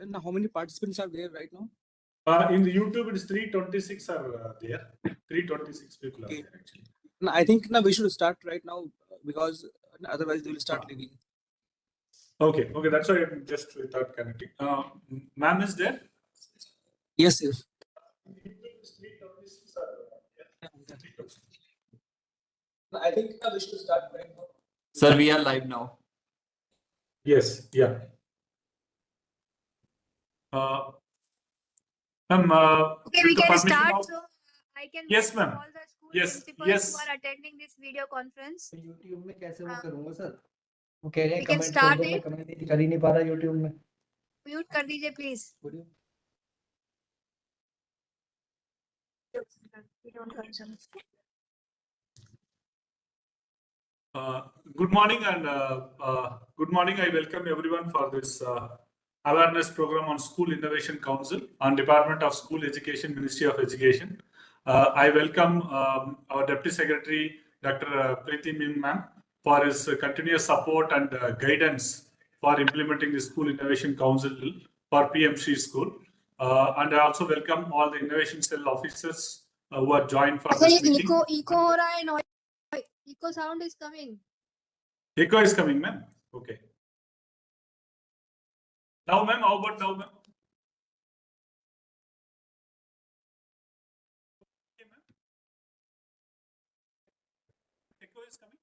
And how many participants are there right now? In the YouTube, it's 326 are there. 326 people are Okay. there actually. No, I think we should start right now because otherwise they will start leaving. Okay, that's why I just without connecting. Ma'am is there? Yes, yes. No, I think we should start right now. Sir, we are live now. Yes, yeah. Ma'am, Okay, we with the can permission start. of- So I can Yes, welcome ma'am. all the school Yes, principals yes. who are attending this video conference. YouTube में कैसे वो हाँ। करूँगा sir? वो कह रहे हैं We can comment start कर दो, मैं it. कमेंट कर ही नहीं पा रहा YouTube में। Mute कर दीजिए please. We don't concern. Good morning and good morning. I welcome everyone for this awareness program on School Innovation Council on Department of School Education, Ministry of Education. I welcome our Deputy Secretary, Dr. Preeti Mim ma'am, for his continuous support and guidance for implementing the School Innovation Council for PM Shri School. And I also welcome all the Innovation Cell officers who are joined for this meeting. Eco हो रहा है, noise. Eco sound is coming. Echo is coming, ma'am. Okay. Now, ma'am, how about now, ma'am? Okay, ma'am. Echo is coming.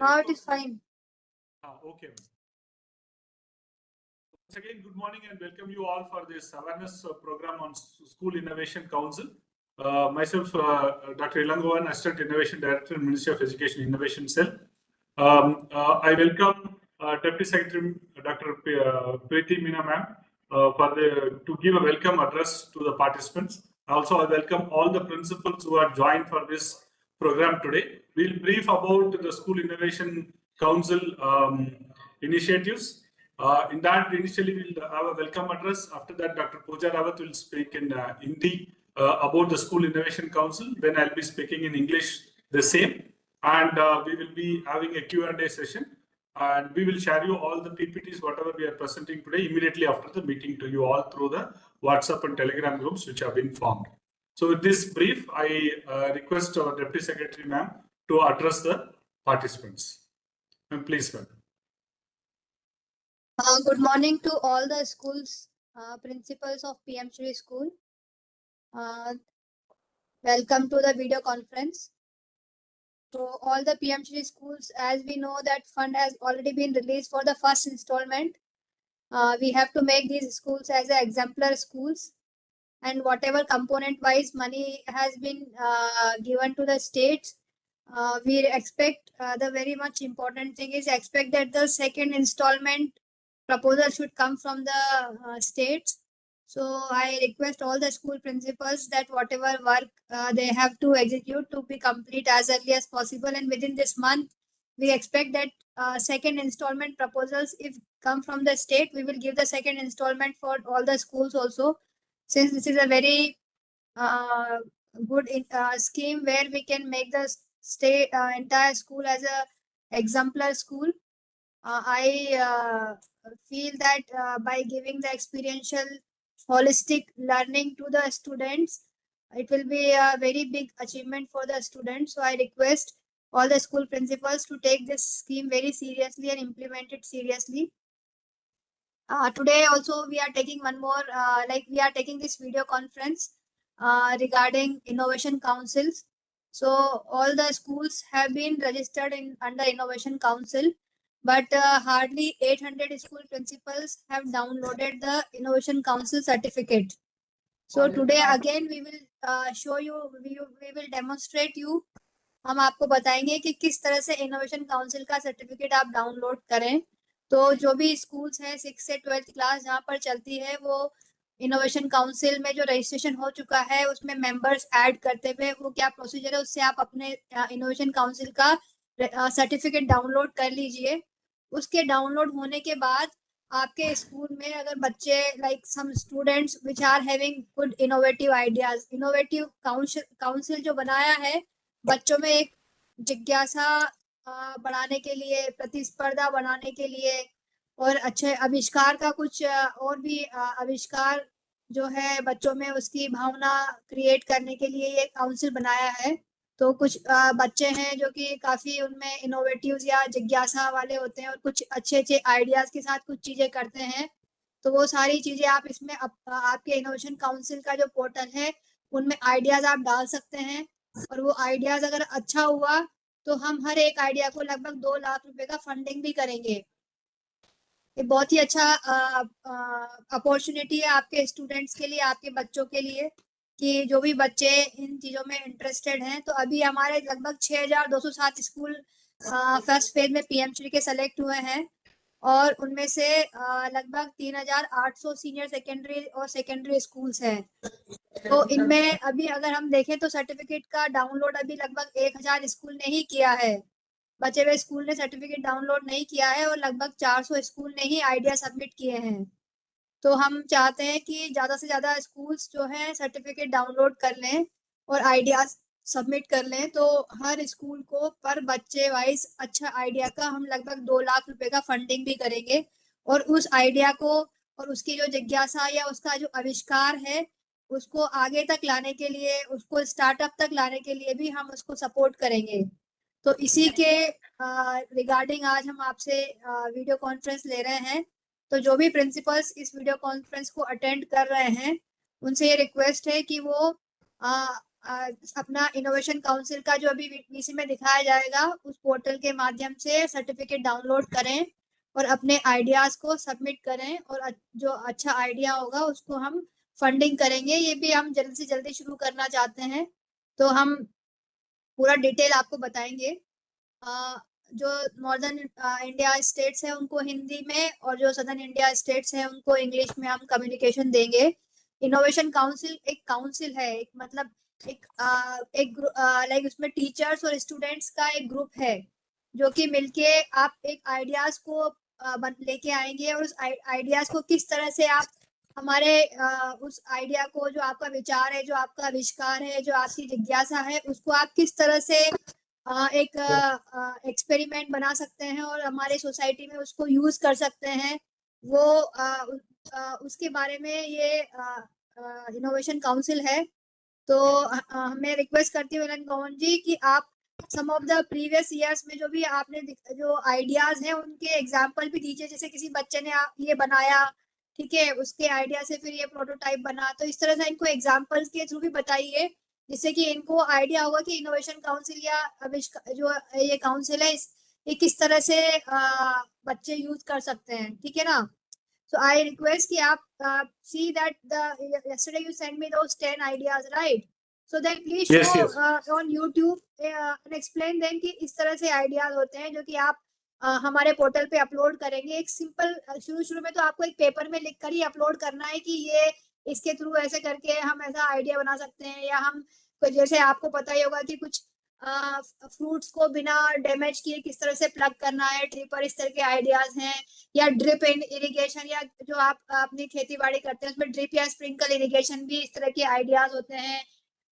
Now it is fine. Okay. Once again, good morning and welcome you all for this awareness program on School Innovation Council. Myself, Dr. Ilangovan, Assistant Innovation Director, Ministry of Education Innovation Cell. I welcome Deputy Secretary Dr. Preeti Meena ma'am to give a welcome address to the participants. Also, I welcome all the principals who are joined for this program today. We'll brief about the School Innovation Council initiatives. In that, initially we'll have a welcome address. After that, Dr. Pooja Rawat will speak in Hindi about the School Innovation Council. Then I'll be speaking in English the same. And we will be having a Q&A session. And we will share you all the PPTs, whatever we are presenting today, immediately after the meeting to you all through the WhatsApp and Telegram groups which have been formed. So with this brief, I request our Deputy Secretary ma'am to address the participants. Ma'am, please, ma'am. Good morning to all the schools, principals of PM Shri School. Welcome to the video conference. So all the PM Shri schools, as we know that fund has already been released for the first installment. We have to make these schools as exemplar schools, and whatever component wise money has been given to the states, we expect the very much important thing is expect that the second installment proposal should come from the states. So I request all the school principals that whatever work they have to execute to be complete as early as possible, and within this month we expect that second installment proposals if come from the state, we will give the second installment for all the schools also, since this is a very good scheme where we can make the state entire school as a exemplar school. I feel that by giving the experiential holistic learning to the students, it will be a very big achievement for the students. So I request all the school principals to take this scheme very seriously and implement it seriously. Today also we are taking one more, we are taking this video conference regarding innovation councils. So all the schools have been registered under Innovation Council, but hardly 800 school principals have downloaded the Innovation Council certificate. So today again we will show you, we will demonstrate you. हम आपको बताएंगे कि किस तरह से innovation council का certificate आप download करें. तो जो भी स्कूल्स हैं 6 से 12th क्लास जहाँ पर चलती है, वो इनोवेशन काउंसिल में जो रजिस्ट्रेशन हो चुका है उसमें मेंबर्स ऐड करते हुए वो क्या प्रोसीजर है, उससे आप अपने इनोवेशन काउंसिल का सर्टिफिकेट डाउनलोड कर लीजिए. उसके डाउनलोड होने के बाद आपके स्कूल में अगर बच्चे like some students which are having good innovative ideas, innovative council जो बनाया है बच्चों में एक जिज्ञासा बढ़ाने के लिए, प्रतिस्पर्धा बढ़ाने के लिए और अच्छे आविष्कार का कुछ और भी आविष्कार जो है बच्चों में उसकी भावना क्रिएट करने के लिए ये काउंसिल बनाया है। तो कुछ बच्चे हैं जो कि काफी उनमें इनोवेटिव या जिज्ञासा वाले होते हैं और कुछ अच्छे अच्छे आइडियाज के साथ कुछ चीजें करते हैं। तो वो सारी चीजें आप इसमें आपके इनोवेशन काउंसिल का जो पोर्टल है उनमें आइडियाज आप डाल सकते हैं और वो आइडियाज अगर अच्छा हुआ तो हम हर एक आइडिया को लगभग 2 लाख रुपए का फंडिंग भी करेंगे। ये बहुत ही अच्छा अपॉर्चुनिटी है आपके स्टूडेंट्स के लिए, आपके बच्चों के लिए कि जो भी बच्चे इन चीजों में इंटरेस्टेड हैं। तो अभी हमारे लगभग 6207 स्कूल फर्स्ट फेज में पीएमश्री के सेलेक्ट हुए हैं और उनमें से लगभग 3800 सीनियर सेकेंडरी और सेकेंडरी स्कूल्स हैं। तो इनमें अभी अगर हम देखें तो सर्टिफिकेट का डाउनलोड अभी लगभग 1000 स्कूल ने ही किया है, बचे हुए स्कूल ने सर्टिफिकेट डाउनलोड नहीं किया है और लगभग 400 स्कूल ने ही आइडिया सबमिट किए हैं। तो हम चाहते हैं कि ज़्यादा से ज़्यादा स्कूल्स जो हैं सर्टिफिकेट डाउनलोड कर लें और आइडियाज सबमिट कर लें। तो हर स्कूल को पर बच्चे वाइज अच्छा आइडिया का हम लगभग 2 लाख रुपए का फंडिंग भी करेंगे और उस आइडिया को और उसकी जो जिज्ञासा या उसका जो आविष्कार है उसको आगे तक लाने के लिए, उसको स्टार्टअप तक लाने के लिए भी हम उसको सपोर्ट करेंगे। तो इसी के रिगार्डिंग आज हम आपसे वीडियो कॉन्फ्रेंस ले रहे हैं। तो जो भी प्रिंसिपल्स इस वीडियो कॉन्फ्रेंस को अटेंड कर रहे हैं उनसे ये रिक्वेस्ट है कि वो अपना इनोवेशन काउंसिल का जो अभी वीसी में दिखाया जाएगा उस पोर्टल के माध्यम से सर्टिफिकेट डाउनलोड करें और अपने आइडियाज को सबमिट करें और जो अच्छा आइडिया होगा उसको हम फंडिंग करेंगे। ये भी हम जल्द से जल्दी शुरू करना चाहते हैं। तो हम पूरा डिटेल आपको बताएंगे। जो नॉर्दर्न इंडिया स्टेट्स है उनको हिंदी में और जो सदर्न इंडिया स्टेट्स है उनको इंग्लिश में हम कम्युनिकेशन देंगे। इनोवेशन काउंसिल एक काउंसिल है, एक मतलब एक लाइक उसमें टीचर्स और स्टूडेंट्स का एक ग्रुप है जो कि मिलके आप एक आइडियाज को लेके आएंगे और उस आइडियाज को किस तरह से आप हमारे उस आइडिया को, जो आपका विचार है, जो आपका आविष्कार है, जो आपकी जिज्ञासा है, उसको आप किस तरह से एक एक्सपेरिमेंट बना सकते हैं और हमारे सोसाइटी में उसको यूज कर सकते हैं। वो उसके बारे में ये इनोवेशन काउंसिल है। तो मैं रिक्वेस्ट करती हूँ एलन कंवर जी कि आप सम ऑफ द प्रीवियस ईयर्स में जो भी आपने जो आइडियाज हैं उनके एग्जाम्पल भी दीजिए। जैसे किसी बच्चे ने ये बनाया, ठीक है, उसके आइडिया से फिर ये प्रोटोटाइप बना, तो इस तरह से इनको एग्जाम्पल्स के थ्रू भी बताइए जिससे कि इनको आइडिया होगा कि इनोवेशन काउंसिल या जो ये काउंसिल है ये किस तरह से बच्चे यूज कर सकते हैं। ठीक है ना? So I request कि आप see that yesterday you sent me those 10 ideas, right? So then please show Yes. On YouTube and explain them कि इस तरह से आइडियाज होते हैं जो कि आप हमारे पोर्टल पे अपलोड करेंगे। एक सिंपल शुरू में तो आपको एक पेपर में लिख कर ही अपलोड करना है कि ये इसके थ्रू ऐसे करके हम ऐसा आइडिया बना सकते हैं, या हम जैसे आपको पता ही होगा कि कुछ फ्रूट्स को बिना डैमेज किए किस तरह से प्लग करना है ट्री पर, इस तरह के आइडियाज हैं। या ड्रिप इरिगेशन, या जो आप अपनी खेती बाड़ी करते हैं उसमें ड्रिप या स्प्रिंकल इरिगेशन भी इस तरह के आइडियाज होते हैं।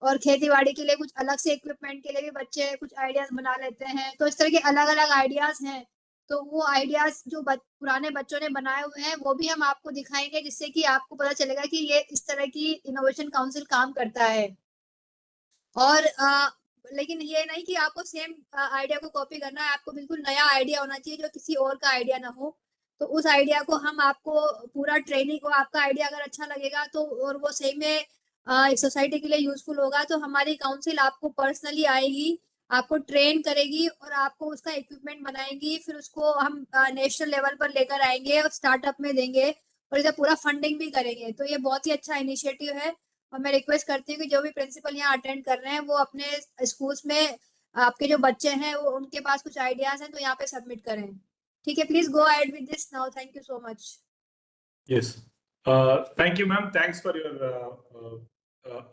और खेती बाड़ी के लिए कुछ अलग से इक्विपमेंट के लिए भी बच्चे कुछ आइडियाज बना लेते हैं। तो इस तरह के अलग अलग आइडियाज हैं। तो वो आइडियाज जो पुराने बच्चों ने बनाए हुए हैं वो भी हम आपको दिखाएंगे जिससे कि आपको पता चलेगा कि ये इस तरह की इनोवेशन काउंसिल काम करता है। और लेकिन ये नहीं कि आपको सेम आइडिया को कॉपी करना है, आपको बिल्कुल नया आइडिया होना चाहिए जो किसी और का आइडिया ना हो। तो उस आइडिया को हम आपको पूरा ट्रेनिंग को, आपका आइडिया अगर अच्छा लगेगा तो और वो सही में सोसाइटी के लिए यूजफुल होगा तो हमारी काउंसिल आपको पर्सनली आएगी, आपको ट्रेन करेगी और आपको उसका इक्विपमेंट बनाएंगी। फिर उसको हम नेशनल लेवल पर लेकर आएंगे और स्टार्टअप में देंगे और इसे पूरा फंडिंग भी करेंगे। तो ये बहुत ही अच्छा इनिशिएटिव है और मैं रिक्वेस्ट करती हूँ कि जो भी प्रिंसिपल यहाँ अटेंड कर रहे हैं वो अपने स्कूल्स में आपके जो बच्चे हैं वो उनके पास कुछ आइडियाज हैं तो यहाँ पे सबमिट करें। ठीक है, please go ahead with this now. Thank you so much. Yes. Thank you, ma'am. Thanks for your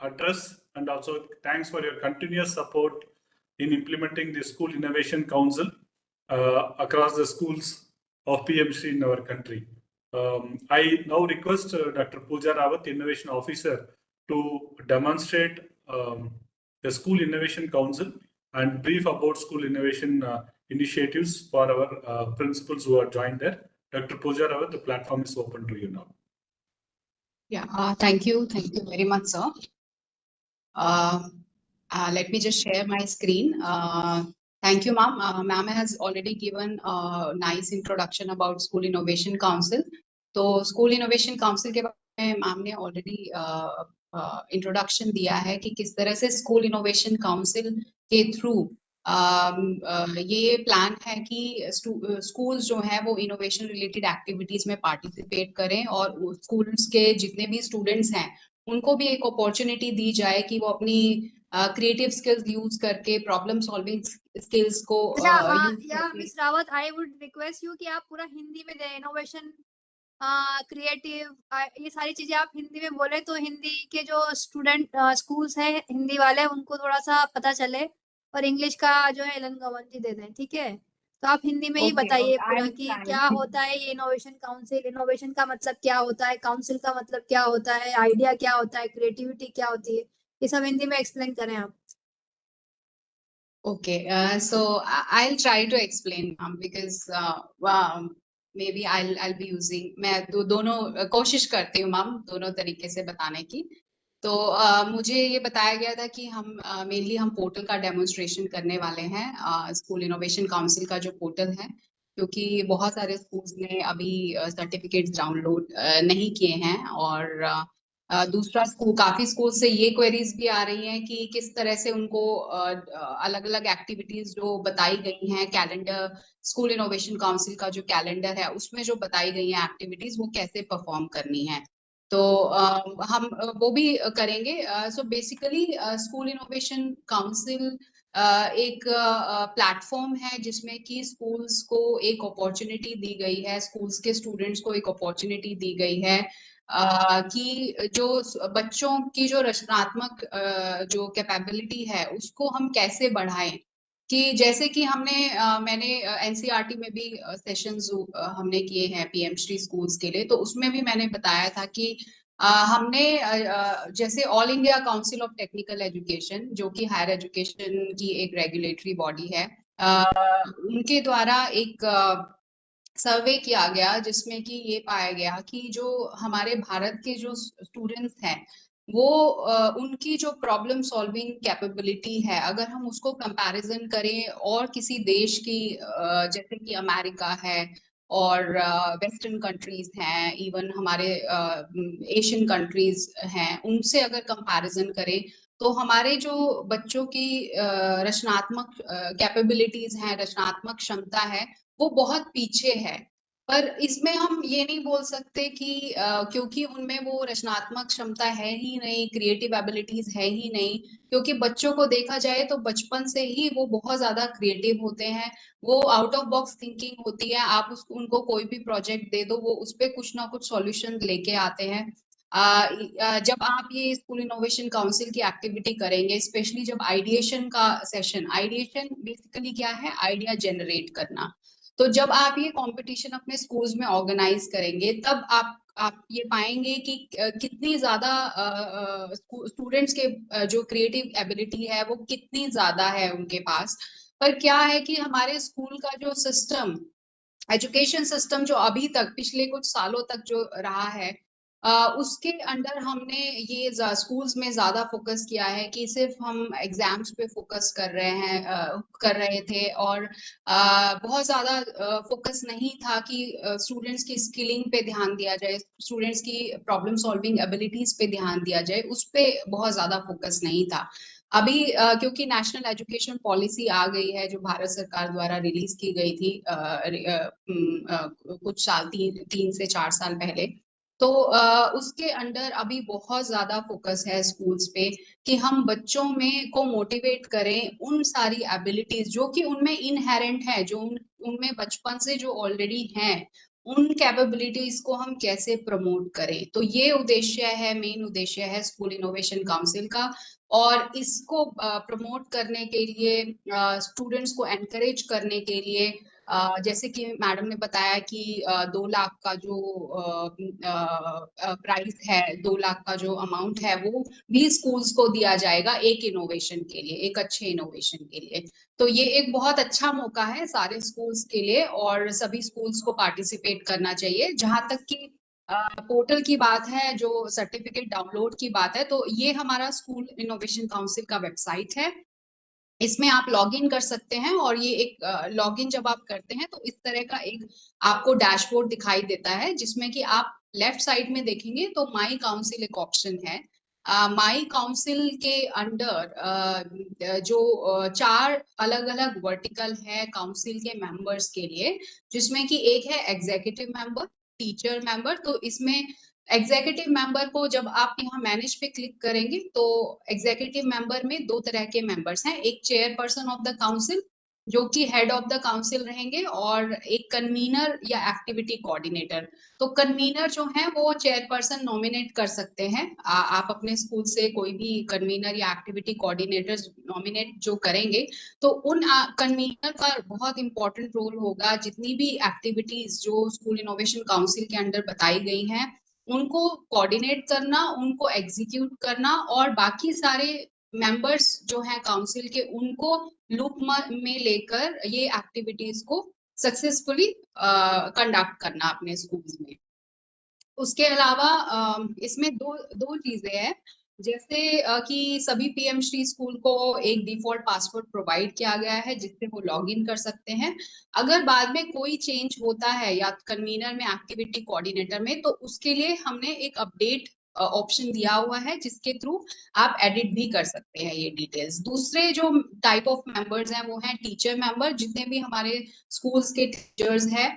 address, and also thanks for your continuous support in implementing the School Innovation Council across the schools of PMC in our country. I now request Dr. Pooja Rawat, Innovation Officer, to demonstrate the School Innovation Council and brief about school innovation initiatives for our principals who are joined there. Dr. Pooja Rawat, the platform is open to you now. Yeah, thank you very much, sir. Let me just share my screen. Thank you, ma'am. Ma'am has already given a nice introduction about School Innovation Council. तो School Innovation Council के बारे में ma'am ने already introduction दिया है कि किस तरह से School Innovation Council के थ्रू ये प्लान है कि स्कूल्स जो हैं वो इनोवेशन रिलेटेड एक्टिविटीज में पार्टिसिपेट करें और स्कूल्स के जितने भी स्टूडेंट्स हैं उनको भी एक अपॉर्चुनिटी दी जाए कि वो अपनी क्रिएटिव स्किल्स यूज करके प्रॉब्लम सॉल्विंग स्किल्स को miss Rawat, I would request you कि आप पूरा हिंदी में दें। इनोवेशन, क्रिएटिव, ये सारी चीजें आप हिंदी में बोले तो हिंदी के जो स्टूडेंट स्कूल्स हैं हिंदी वाले उनको थोड़ा सा पता चले, और इंग्लिश का जो है इलंगवन जी दे दें, ठीक है? तो आप हिंदी में ही बताइए पूरा कि क्या होता है ये इनोवेशन काउंसिल, इनोवेशन का मतलब क्या होता है, काउंसिल का मतलब क्या होता है, आइडिया क्या होता है, क्रिएटिविटी क्या होती है, ये सब हिंदी में एक्सप्लेन करें आप। Okay, so I'll try to explain, because maybe I'll be using, मैं दोनों कोशिश करती हूँ मैम दोनों तरीके से बताने की। तो मुझे ये बताया गया था कि हम मेनली हम पोर्टल का डेमोन्स्ट्रेशन करने वाले हैं, स्कूल इनोवेशन काउंसिल का जो पोर्टल है, क्योंकि बहुत सारे स्कूल्स ने अभी सर्टिफिकेट्स डाउनलोड नहीं किए हैं, और दूसरा काफी स्कूल से ये क्वेरीज भी आ रही हैं कि किस तरह से उनको अलग अलग एक्टिविटीज जो बताई गई हैं, कैलेंडर, स्कूल इनोवेशन काउंसिल का जो कैलेंडर है उसमें जो बताई गई हैं एक्टिविटीज वो कैसे परफॉर्म करनी है, तो हम वो भी करेंगे। So basically school innovation council एक प्लेटफॉर्म है जिसमें कि स्कूल्स को एक अपॉर्चुनिटी दी गई है, स्कूल्स के स्टूडेंट्स को एक अपॉर्चुनिटी दी गई है कि जो बच्चों की जो रचनात्मक जो कैपेबिलिटी है उसको हम कैसे बढ़ाएं, कि जैसे कि मैंने एनसीईआरटी में भी सेशंस हमने किए हैं पीएमश्री स्कूल्स के लिए, तो उसमें भी मैंने बताया था कि हमने जैसे all India council of technical education जो कि हायर एजुकेशन की एक रेगुलेटरी बॉडी है, उनके द्वारा एक सर्वे किया गया जिसमें कि ये पाया गया कि जो हमारे भारत के जो स्टूडेंट्स हैं वो उनकी जो प्रॉब्लम सॉल्विंग कैपेबिलिटी है, अगर हम उसको कंपैरिजन करें और किसी देश की जैसे कि अमेरिका है और वेस्टर्न कंट्रीज हैं, इवन हमारे एशियन कंट्रीज हैं, उनसे अगर कंपैरिजन करें तो हमारे जो बच्चों की रचनात्मक कैपेबिलिटीज हैं, रचनात्मक क्षमता है, वो बहुत पीछे है। पर इसमें हम ये नहीं बोल सकते कि क्योंकि उनमें वो रचनात्मक क्षमता है ही नहीं, क्रिएटिव एबिलिटीज है ही नहीं, क्योंकि बच्चों को देखा जाए तो बचपन से ही वो बहुत ज्यादा क्रिएटिव होते हैं, वो आउट ऑफ बॉक्स थिंकिंग होती है, आप उनको कोई भी प्रोजेक्ट दे दो वो उस पर कुछ ना कुछ सॉल्यूशन लेके आते हैं। जब आप ये स्कूल इनोवेशन काउंसिल की एक्टिविटी करेंगे, स्पेशली जब आइडिएशन का सेशन, आइडिएशन बेसिकली क्या है, आइडिया जनरेट करना, तो जब आप ये कंपटीशन अपने स्कूल्स में ऑर्गेनाइज करेंगे तब आप ये पाएंगे कि कितनी ज्यादा स्टूडेंट्स के जो क्रिएटिव एबिलिटी है वो कितनी ज्यादा है उनके पास। पर क्या है कि हमारे स्कूल का जो सिस्टम, एजुकेशन सिस्टम जो अभी तक पिछले कुछ सालों तक जो रहा है, उसके अंडर हमने ये स्कूल्स में ज्यादा फोकस किया है कि सिर्फ हम एग्जाम्स पे फोकस कर रहे थे, और बहुत ज्यादा फोकस नहीं था कि स्टूडेंट्स की स्किलिंग पे ध्यान दिया जाए, स्टूडेंट्स की प्रॉब्लम सॉल्विंग एबिलिटीज पे ध्यान दिया जाए, उस पे बहुत ज्यादा फोकस नहीं था। अभी क्योंकि नेशनल एजुकेशन पॉलिसी आ गई है जो भारत सरकार द्वारा रिलीज की गई थी कुछ साल 3 से 4 साल पहले, तो उसके अंडर अभी बहुत ज्यादा फोकस है स्कूल्स पे कि हम बच्चों में को मोटिवेट करें उन सारी एबिलिटीज जो कि उनमें इनहेरेंट है, जो उनमें बचपन से जो ऑलरेडी हैं, उन कैपेबिलिटीज को हम कैसे प्रमोट करें। तो ये उद्देश्य है, मेन उद्देश्य है स्कूल इनोवेशन काउंसिल का, और इसको प्रमोट करने के लिए, स्टूडेंट्स को एनकरेज करने के लिए जैसे कि मैडम ने बताया कि 2 लाख का जो प्राइस है, 2 लाख का जो अमाउंट है वो भी स्कूल्स को दिया जाएगा एक इनोवेशन के लिए, एक अच्छे इनोवेशन के लिए। तो ये एक बहुत अच्छा मौका है सारे स्कूल्स के लिए और सभी स्कूल्स को पार्टिसिपेट करना चाहिए। जहां तक कि पोर्टल की बात है, जो सर्टिफिकेट डाउनलोड की बात है, तो ये हमारा स्कूल इनोवेशन काउंसिल का वेबसाइट है। इसमें आप लॉग इन कर सकते हैं और ये एक लॉग इन जब आप करते हैं तो इस तरह का एक आपको डैशबोर्ड दिखाई देता है, जिसमें कि आप लेफ्ट साइड में देखेंगे तो माई काउंसिल एक ऑप्शन है। माई काउंसिल के अंडर जो 4 अलग अलग वर्टिकल है काउंसिल के मेंबर्स के लिए, जिसमें कि एक है एग्जीक्यूटिव मेंबर, टीचर मेंबर। तो इसमें एग्जीक्यूटिव मेंबर को जब आप यहाँ मैनेज पे क्लिक करेंगे तो एग्जीक्यूटिव मेंबर में 2 तरह के मेंबर्स हैं, एक चेयरपर्सन ऑफ द काउंसिल जो कि हेड ऑफ द काउंसिल रहेंगे और एक कन्वीनर या एक्टिविटी कोऑर्डिनेटर। तो कन्वीनर जो है वो चेयरपर्सन नॉमिनेट कर सकते हैं। आप अपने स्कूल से कोई भी कन्वीनर या एक्टिविटी कोऑर्डिनेटर नॉमिनेट जो करेंगे तो उन कन्वीनर का बहुत इंपॉर्टेंट रोल होगा। जितनी भी एक्टिविटीज जो स्कूल इनोवेशन काउंसिल के अंडर बताई गई हैं उनको कोऑर्डिनेट करना, उनको एग्जीक्यूट करना और बाकी सारे मेंबर्स जो हैं काउंसिल के उनको लूप में लेकर ये एक्टिविटीज को सक्सेसफुली कंडक्ट करना अपने स्कूल्स में। उसके अलावा इसमें दो चीजें हैं, जैसे कि सभी पीएमश्री स्कूल को एक डिफॉल्ट पासवर्ड प्रोवाइड किया गया है जिससे वो लॉग इन कर सकते हैं। अगर बाद में कोई चेंज होता है या कन्वीनर में, एक्टिविटी कोऑर्डिनेटर में, तो उसके लिए हमने एक अपडेट ऑप्शन दिया हुआ है जिसके थ्रू आप एडिट भी कर सकते हैं ये डिटेल्स। दूसरे जो टाइप ऑफ मेंबर्स हैं वो हैं टीचर मेंबर। जितने भी हमारे स्कूल्स के टीचर्स हैं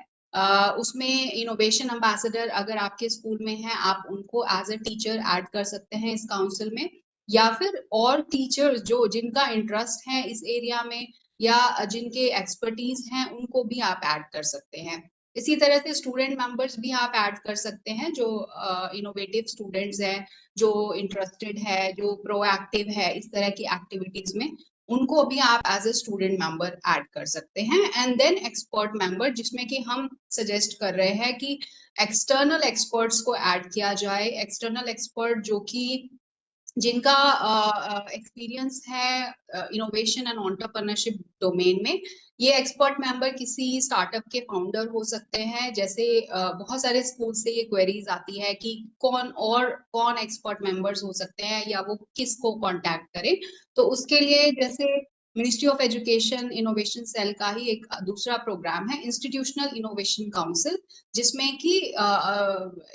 उसमें इनोवेशन एम्बेसडर अगर आपके स्कूल में है आप उनको एज अ टीचर ऐड कर सकते हैं इस काउंसिल में, या फिर और टीचर जो जिनका इंटरेस्ट है इस एरिया में या जिनके एक्सपर्टीज हैं उनको भी आप ऐड कर सकते हैं। इसी तरह से स्टूडेंट मेंबर्स भी आप ऐड कर सकते हैं जो इनोवेटिव स्टूडेंट्स हैं, जो इंटरेस्टेड है, जो प्रोएक्टिव है इस तरह की एक्टिविटीज में, उनको भी आप as a student member add कर सकते हैं। एंड देन एक्सपर्ट मेंबर, जिसमें कि हम सजेस्ट कर रहे हैं कि एक्सटर्नल एक्सपर्ट्स को ऐड किया जाए। एक्सटर्नल एक्सपर्ट जो कि जिनका एक्सपीरियंस है इनोवेशन एंड एंटरप्रेन्योरशिप डोमेन में। ये एक्सपर्ट मेंबर किसी स्टार्टअप के फाउंडर हो सकते हैं। जैसे बहुत सारे स्कूल से ये क्वेरीज आती है कि कौन एक्सपर्ट मेंबर्स हो सकते हैं या वो किसको कांटेक्ट करें। तो उसके लिए जैसे ministry of education innovation cell का ही एक दूसरा प्रोग्राम है इंस्टीट्यूशनल इनोवेशन काउंसिल, जिसमें कि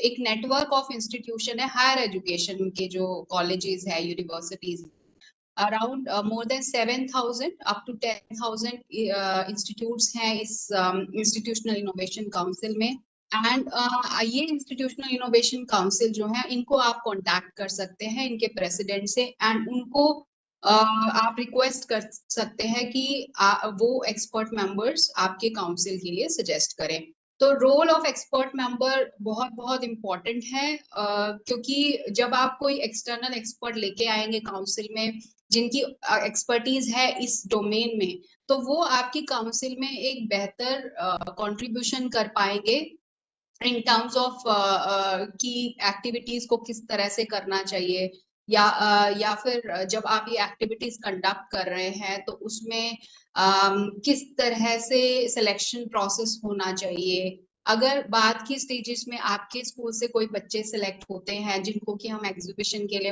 एक नेटवर्क ऑफ इंस्टीट्यूशन है हायर एजुकेशन के, जो कॉलेजेस है, universities, around more than 7,000 up to 10,000 institutes हैं इस इंस्टीट्यूशनल इनोवेशन काउंसिल में। एंड ये इंस्टीट्यूशनल इनोवेशन काउंसिल जो है इनको आप कांटेक्ट कर सकते हैं इनके प्रेसिडेंट से, एंड उनको आप रिक्वेस्ट कर सकते हैं कि वो एक्सपर्ट मेंबर्स आपके काउंसिल के लिए सजेस्ट करें। तो रोल ऑफ एक्सपर्ट मेंबर बहुत बहुत इम्पोर्टेंट है, क्योंकि जब आप कोई एक्सटर्नल एक्सपर्ट लेके आएंगे काउंसिल में जिनकी एक्सपर्टीज है इस डोमेन में, तो वो आपकी काउंसिल में एक बेहतर कंट्रीब्यूशन कर पाएंगे इन टर्म्स ऑफ की एक्टिविटीज को किस तरह से करना चाहिए, या फिर जब आप ये एक्टिविटीज कंडक्ट कर रहे हैं तो उसमें किस तरह से सिलेक्शन प्रोसेस होना चाहिए। अगर बाद की स्टेजेस में आपके स्कूल से कोई बच्चे सिलेक्ट होते हैं जिनको कि हम एग्जीबिशन के लिए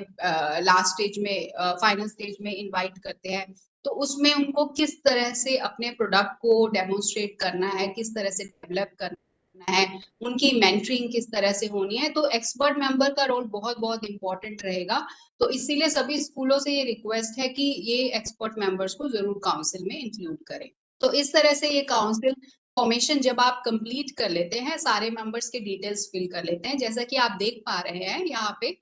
लास्ट स्टेज में, फाइनल स्टेज में इनवाइट करते हैं, तो उसमें उनको किस तरह से अपने प्रोडक्ट को डेमोन्स्ट्रेट करना है, किस तरह से डेवलप करना है, उनकी मेंटरिंग किस तरह से होनी है। तो एक्सपर्ट मेंबर का रोल बहुत बहुत इंपॉर्टेंट रहेगा। तो इसीलिए सभी स्कूलों से ये रिक्वेस्ट है कि ये एक्सपर्ट मेंबर्स को जरूर काउंसिल में इंक्लूड करें। तो इस तरह से ये काउंसिल फॉर्मेशन जब आप कंप्लीट कर लेते हैं, सारे मेंबर्स के डिटेल्स फिल कर लेते हैं, जैसा कि आप देख पा रहे हैं यहाँ पे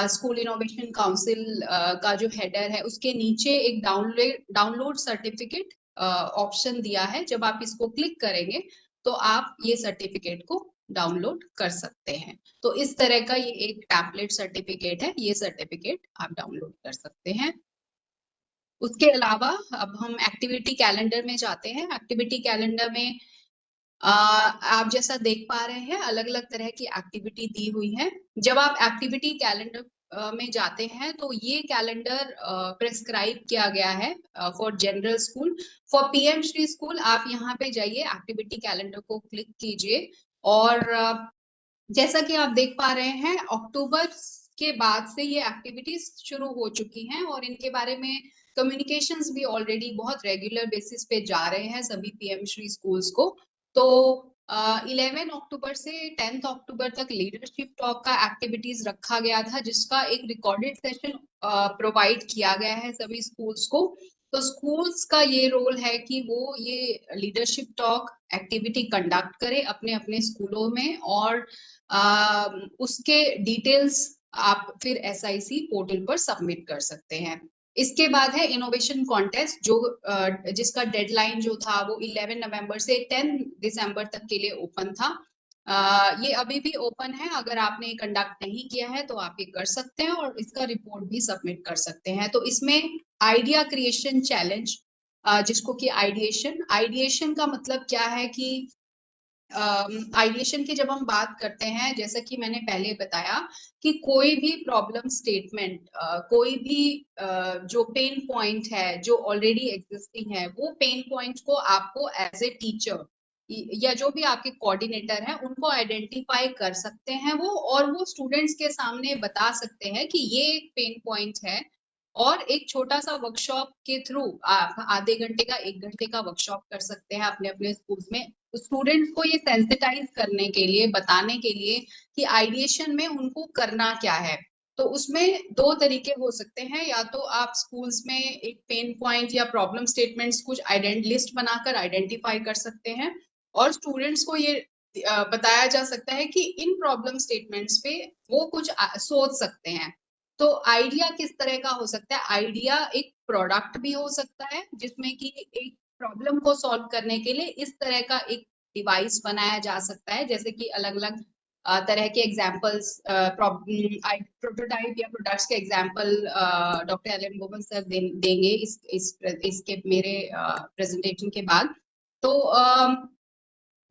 स्कूल इनोवेशन काउंसिल का जो हेडर है उसके नीचे एक डाउनलोड सर्टिफिकेट ऑप्शन दिया है। जब आप इसको क्लिक करेंगे तो आप ये सर्टिफिकेट को डाउनलोड कर सकते हैं। तो इस तरह का ये एक टैबलेट सर्टिफिकेट है, ये सर्टिफिकेट आप डाउनलोड कर सकते हैं। उसके अलावा अब हम एक्टिविटी कैलेंडर में जाते हैं। एक्टिविटी कैलेंडर में आप जैसा देख पा रहे हैं अलग अलग तरह की एक्टिविटी दी हुई है। जब आप एक्टिविटी कैलेंडर में जाते हैं तो ये कैलेंडर प्रेस्क्राइब किया गया है for general school. For PM Shri school आप यहाँ पे जाइए, एक्टिविटी कैलेंडर को क्लिक कीजिए और जैसा कि आप देख पा रहे हैं अक्टूबर के बाद से ये एक्टिविटीज शुरू हो चुकी हैं और इनके बारे में कम्युनिकेशंस भी ऑलरेडी बहुत रेगुलर बेसिस पे जा रहे हैं सभी पीएम श्री स्कूल्स को। तो 11 अक्टूबर से 10 अक्टूबर तक लीडरशिप टॉक का एक्टिविटीज रखा गया था, जिसका एक रिकॉर्डेड सेशन प्रोवाइड किया गया है सभी स्कूल्स को। तो स्कूल्स का ये रोल है कि वो ये लीडरशिप टॉक एक्टिविटी कंडक्ट करे अपने अपने स्कूलों में और उसके डिटेल्स आप फिर SIC पोर्टल पर सबमिट कर सकते हैं। इसके बाद है इनोवेशन कॉन्टेस्ट, जो जिसका डेडलाइन जो था वो 11 नवंबर से 10 दिसंबर तक के लिए ओपन था। ये अभी भी ओपन है, अगर आपने कंडक्ट नहीं किया है तो आप ये कर सकते हैं और इसका रिपोर्ट भी सबमिट कर सकते हैं। तो इसमें आइडिया क्रिएशन चैलेंज, जिसको कि आइडिएशन का मतलब क्या है कि आइडिएशन की जब हम बात करते हैं, जैसा कि मैंने पहले बताया कि कोई भी प्रॉब्लम स्टेटमेंट, कोई भी जो पेन पॉइंट है जो ऑलरेडी एग्जिस्टिंग है, वो पेन पॉइंट को आपको एज ए टीचर या जो भी आपके कोऑर्डिनेटर हैं उनको आइडेंटिफाई कर सकते हैं वो, और वो स्टूडेंट्स के सामने बता सकते हैं कि ये एक पेन पॉइंट है। और एक छोटा सा वर्कशॉप के थ्रू आप आधे घंटे का 1 घंटे का वर्कशॉप कर सकते हैं अपने अपने स्कूल्स में, स्टूडेंट्स को ये सेंसिटाइज करने के लिए, बताने के लिए कि आइडिएशन में उनको करना क्या है। तो उसमें 2 तरीके हो सकते हैं, या तो आप स्कूल्स में एक पेन पॉइंट या प्रॉब्लम स्टेटमेंट्स कुछ लिस्ट बनाकर आइडेंटिफाई कर सकते हैं और स्टूडेंट्स को ये बताया जा सकता है कि इन प्रॉब्लम स्टेटमेंट्स पे वो कुछ सोच सकते हैं। तो आइडिया किस तरह का हो सकता है? आइडिया एक प्रोडक्ट भी हो सकता है जिसमें कि एक प्रॉब्लम को सॉल्व करने के लिए इस तरह का एक डिवाइस बनाया जा सकता है, जैसे कि अलग अलग तरह के एग्जाम्पल्स, प्रोटोटाइप या प्रोडक्ट्स के example doctor Alan Gowan sir देंगे इसके मेरे प्रेजेंटेशन के बाद। तो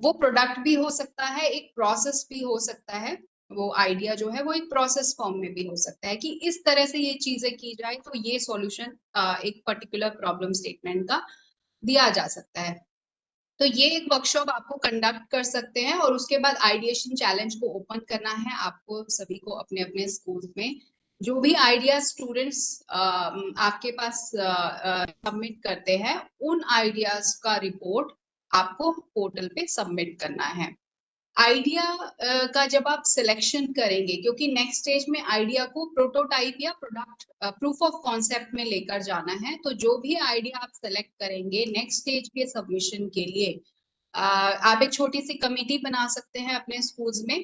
वो प्रोडक्ट भी हो सकता है, एक प्रोसेस भी हो सकता है, वो आइडिया जो है वो एक प्रोसेस फॉर्म में भी हो सकता है कि इस तरह से ये चीजें की जाए तो ये सॉल्यूशन एक पर्टिकुलर प्रॉब्लम स्टेटमेंट का दिया जा सकता है। तो ये एक वर्कशॉप आपको कंडक्ट कर सकते हैं और उसके बाद आइडिएशन चैलेंज को ओपन करना है आपको सभी को अपने अपने स्कूल में। जो भी आइडिया स्टूडेंट्स आपके पास सबमिट करते हैं, उन आइडियाज का रिपोर्ट आपको पोर्टल पे सबमिट करना है। आइडिया का जब आप सिलेक्शन करेंगे, क्योंकि नेक्स्ट स्टेज में आइडिया को प्रोटोटाइप या प्रोडक्ट प्रूफ ऑफ कॉन्सेप्ट में लेकर जाना है, तो जो भी आइडिया आप सेलेक्ट करेंगे नेक्स्ट स्टेज के सबमिशन के लिए, आप एक छोटी सी कमिटी बना सकते हैं अपने स्कूल्स में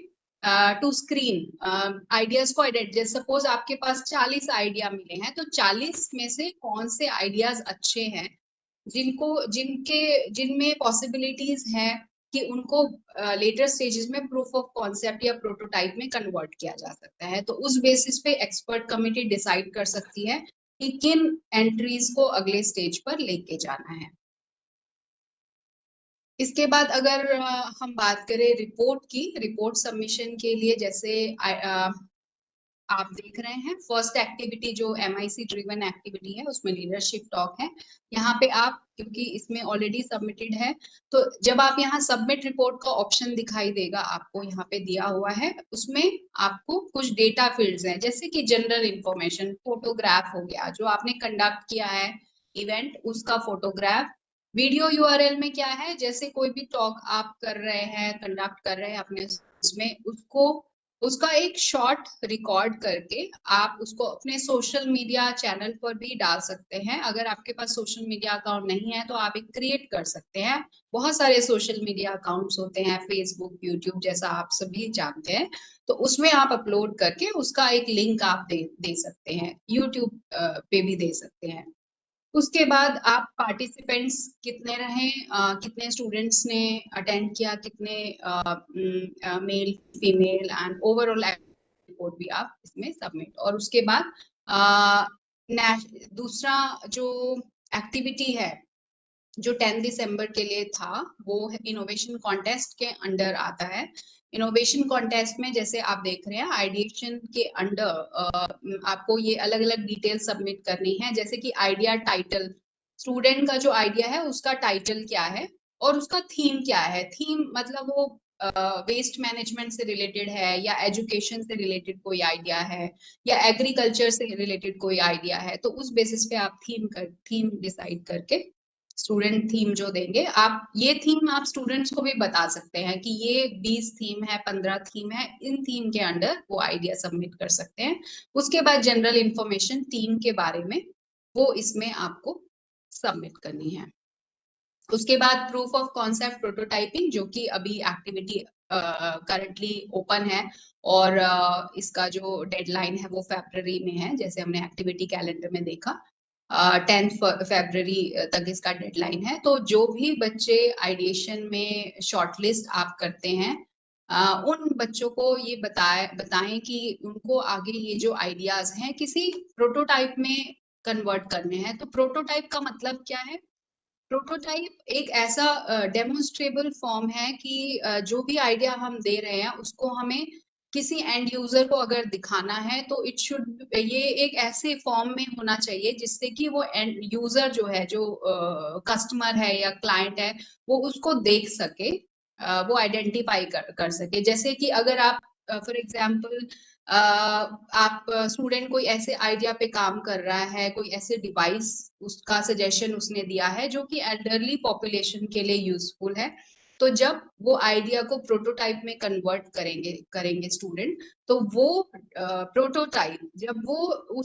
टू स्क्रीन आइडियाज को आइडेंटिफाई। सपोज आपके पास 40 आइडिया मिले हैं, तो 40 में से कौन से आइडियाज अच्छे हैं, जिनमें पॉसिबिलिटीज है कि उनको लेटर स्टेजेस में प्रूफ ऑफ कॉन्सेप्ट या प्रोटोटाइप में कन्वर्ट किया जा सकता है। तो उस बेसिस पे एक्सपर्ट कमिटी डिसाइड कर सकती है कि किन एंट्रीज को अगले स्टेज पर लेके जाना है। इसके बाद अगर हम बात करें रिपोर्ट की, रिपोर्ट सबमिशन के लिए जैसे आप देख रहे हैं फर्स्ट एक्टिविटी जो MIC ड्रिवन एक्टिविटी है उसमें लीडरशिप टॉक है। यहाँ पे आप, क्योंकि इसमें ऑलरेडी सबमिटेड है, तो जब आप यहाँ सबमिट रिपोर्ट का ऑप्शन दिखाई देगा, आपको यहाँ पे दिया हुआ है, उसमें आपको कुछ डेटा फील्ड्स हैं, जैसे कि जनरल इंफॉर्मेशन, फोटोग्राफ हो गया, जो आपने कंडक्ट किया है इवेंट उसका फोटोग्राफ। वीडियो URL में क्या है, जैसे कोई भी टॉक आप कर रहे हैं, कंडक्ट कर रहे हैं अपने उसमें, उसका एक शॉर्ट रिकॉर्ड करके आप उसको अपने सोशल मीडिया चैनल पर भी डाल सकते हैं। अगर आपके पास सोशल मीडिया अकाउंट नहीं है तो आप एक क्रिएट कर सकते हैं। बहुत सारे सोशल मीडिया अकाउंट्स होते हैं, फेसबुक, यूट्यूब जैसा आप सभी जानते हैं, तो उसमें आप अपलोड करके उसका एक लिंक आप दे सकते हैं, यूट्यूब पे भी दे सकते हैं। उसके बाद आप पार्टिसिपेंट्स कितने रहे, कितने स्टूडेंट्स ने अटेंड किया, कितने male female and overall report भी आप इसमें सबमिट। और उसके बाद दूसरा जो एक्टिविटी है जो 10 दिसंबर के लिए था वो इनोवेशन कॉन्टेस्ट के अंडर आता है। इनोवेशन कॉन्टेस्ट में जैसे आप देख रहे हैं आइडिएशन के अंडर आपको ये अलग अलग डिटेल सबमिट करनी है, जैसे कि आइडिया टाइटल, स्टूडेंट का जो आइडिया है उसका टाइटल क्या है और उसका थीम क्या है। थीम मतलब वो वेस्ट मैनेजमेंट से रिलेटेड है या एजुकेशन से रिलेटेड कोई आइडिया है या एग्रीकल्चर से रिलेटेड कोई आइडिया है, तो उस बेसिस पे आप थीम डिसाइड करके स्टूडेंट थीम जो देंगे, आप ये थीम आप स्टूडेंट्स को भी बता सकते हैं कि ये 20 थीम है, 15 थीम है, इन थीम के अंडर वो आइडिया सबमिट कर सकते हैं। उसके बाद जनरल इंफॉर्मेशन टीम के बारे में वो इसमें आपको सबमिट करनी है। उसके बाद प्रूफ ऑफ कॉन्सेप्ट प्रोटोटाइपिंग, जो कि अभी एक्टिविटी करंटली ओपन है और इसका जो डेडलाइन है वो फरवरी में है, जैसे हमने एक्टिविटी कैलेंडर में देखा। 10 फरवरी तक इसका डेडलाइन है। तो जो भी बच्चे आइडिएशन में शॉर्टलिस्ट आप करते हैं उन बच्चों को ये बताएं कि उनको आगे ये जो आइडियाज हैं किसी प्रोटोटाइप में कन्वर्ट करने हैं। तो प्रोटोटाइप का मतलब क्या है? प्रोटोटाइप एक ऐसा डेमोन्स्ट्रेबल फॉर्म है कि जो भी आइडिया हम दे रहे हैं उसको हमें किसी एंड यूजर को अगर दिखाना है तो ये एक ऐसे फॉर्म में होना चाहिए जिससे कि वो एंड यूजर जो है, जो कस्टमर है या क्लाइंट है, वो उसको देख सके, वो आइडेंटिफाई कर सके। जैसे कि अगर आप फॉर एग्जाम्पल आप स्टूडेंट कोई ऐसे आइडिया पे काम कर रहा है, कोई ऐसे डिवाइस उसका सजेशन उसने दिया है जो कि एल्डरली पॉपुलेशन के लिए यूजफुल है, तो जब वो आइडिया को प्रोटोटाइप में कन्वर्ट करेंगे स्टूडेंट, तो वो प्रोटोटाइप जब वो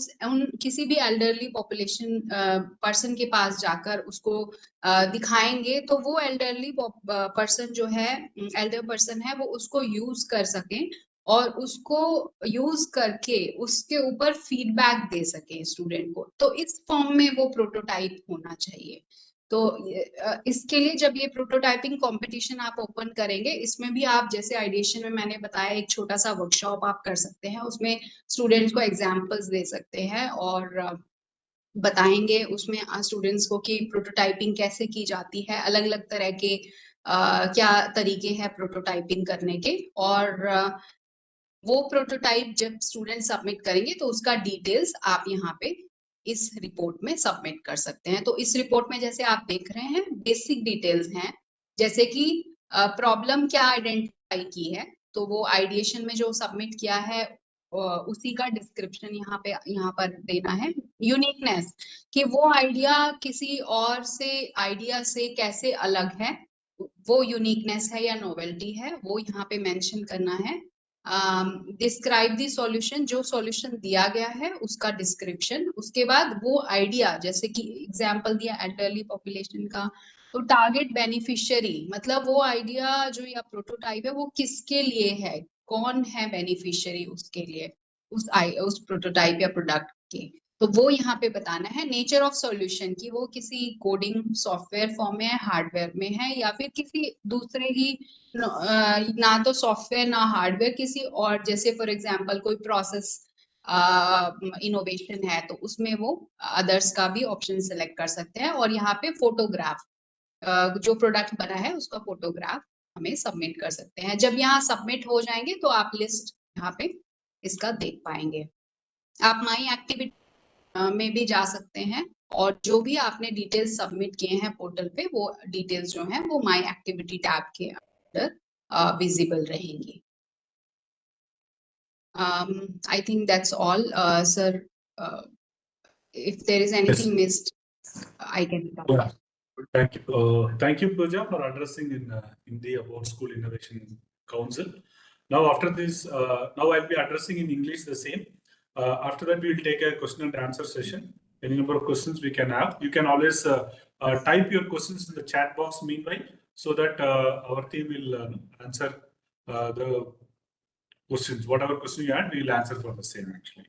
किसी भी एल्डरली पॉपुलेशन पर्सन के पास जाकर उसको दिखाएंगे, तो वो एल्डरली पर्सन जो है, एल्डर पर्सन है, वो उसको यूज कर सकें और उसको यूज करके उसके ऊपर फीडबैक दे सके स्टूडेंट को। तो इस फॉर्म में वो प्रोटोटाइप होना चाहिए। तो इसके लिए जब ये प्रोटोटाइपिंग कंपटीशन आप ओपन करेंगे, इसमें भी आप जैसे आइडिएशन में मैंने बताया एक छोटा सा वर्कशॉप आप कर सकते हैं, उसमें स्टूडेंट्स को एग्जाम्पल्स दे सकते हैं और बताएंगे उसमें स्टूडेंट्स को कि प्रोटोटाइपिंग कैसे की जाती है, अलग अलग तरह के क्या तरीके हैं प्रोटोटाइपिंग करने के। और वो प्रोटोटाइप जब स्टूडेंट सबमिट करेंगे तो उसका डिटेल्स आप यहाँ पे इस रिपोर्ट में सबमिट कर सकते हैं। तो इस रिपोर्ट में जैसे आप देख रहे हैं बेसिक डिटेल्स हैं, जैसे कि प्रॉब्लम क्या आइडेंटिफाई की है, तो वो आइडिएशन में जो सबमिट किया है उसी का डिस्क्रिप्शन यहाँ पर देना है। यूनिकनेस, कि वो आइडिया किसी और से आइडिया से कैसे अलग है, वो यूनिकनेस है या नोवेल्टी है, वो यहाँ पे मेंशन करना है। डिस्क्राइब द सॉल्यूशन, जो सॉल्यूशन दिया गया है उसका डिस्क्रिप्शन। उसके बाद वो आइडिया, जैसे कि एग्जांपल दिया एल्डरली पॉपुलेशन का, तो टारगेट बेनिफिशियरी मतलब वो आइडिया जो या प्रोटोटाइप है वो किसके लिए है, कौन है बेनिफिशियरी उसके लिए, उस प्रोटोटाइप या प्रोडक्ट के, तो वो यहाँ पे बताना है। नेचर ऑफ सॉल्यूशन, कि वो किसी कोडिंग सॉफ्टवेयर फॉर्म में है, हार्डवेयर में है, या फिर किसी दूसरे ही ना तो सॉफ्टवेयर ना हार्डवेयर, किसी और, जैसे फॉर एग्जांपल कोई प्रोसेस इनोवेशन है तो उसमें वो अदर्स का भी ऑप्शन सेलेक्ट कर सकते हैं। और यहाँ पे फोटोग्राफ, जो प्रोडक्ट बना है उसका फोटोग्राफ हमें सबमिट कर सकते हैं। जब यहाँ सबमिट हो जाएंगे तो आप लिस्ट यहाँ पे इसका देख पाएंगे। आप माई एक्टिविटी में भी जा सकते हैं और जो भी आपने डिटेल्स सबमिट किए हैं पोर्टल पे, वो डिटेल्स जो हैं वो माई एक्टिविटी टैब के अंदर विजिबल रहेंगी। I think that's all, sir. If there is anything missed, I can talk. Yeah. Thank you, Pooja, for addressing in the About School Innovation Council. Now, after this, now I'll be addressing in English the same. After that, we'll take a question and answer session. Any number of questions we can have. You can always type your questions in the chat box meanwhile, so that our team will answer the questions. Whatever question you had, we will answer for the same actually.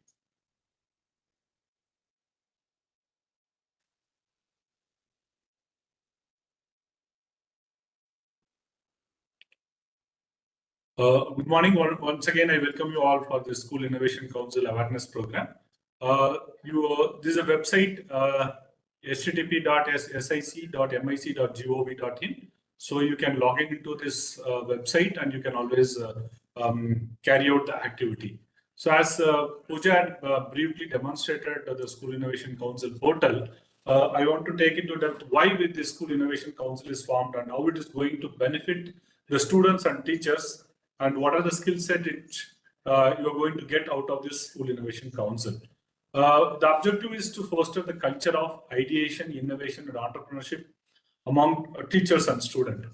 Good morning. Once again, I welcome you all for the School Innovation Council Awareness Program. This is a website, http://sic.mic.gov.in. So you can log into this website and you can always carry out the activity. So as Pooja had briefly demonstrated the School Innovation Council portal, I want to take into depth why with the School Innovation Council is formed and how it is going to benefit the students and teachers, and what are the skill set which you are going to get out of this School Innovation Council. The objective is to foster the culture of ideation, innovation, and entrepreneurship among teachers and students.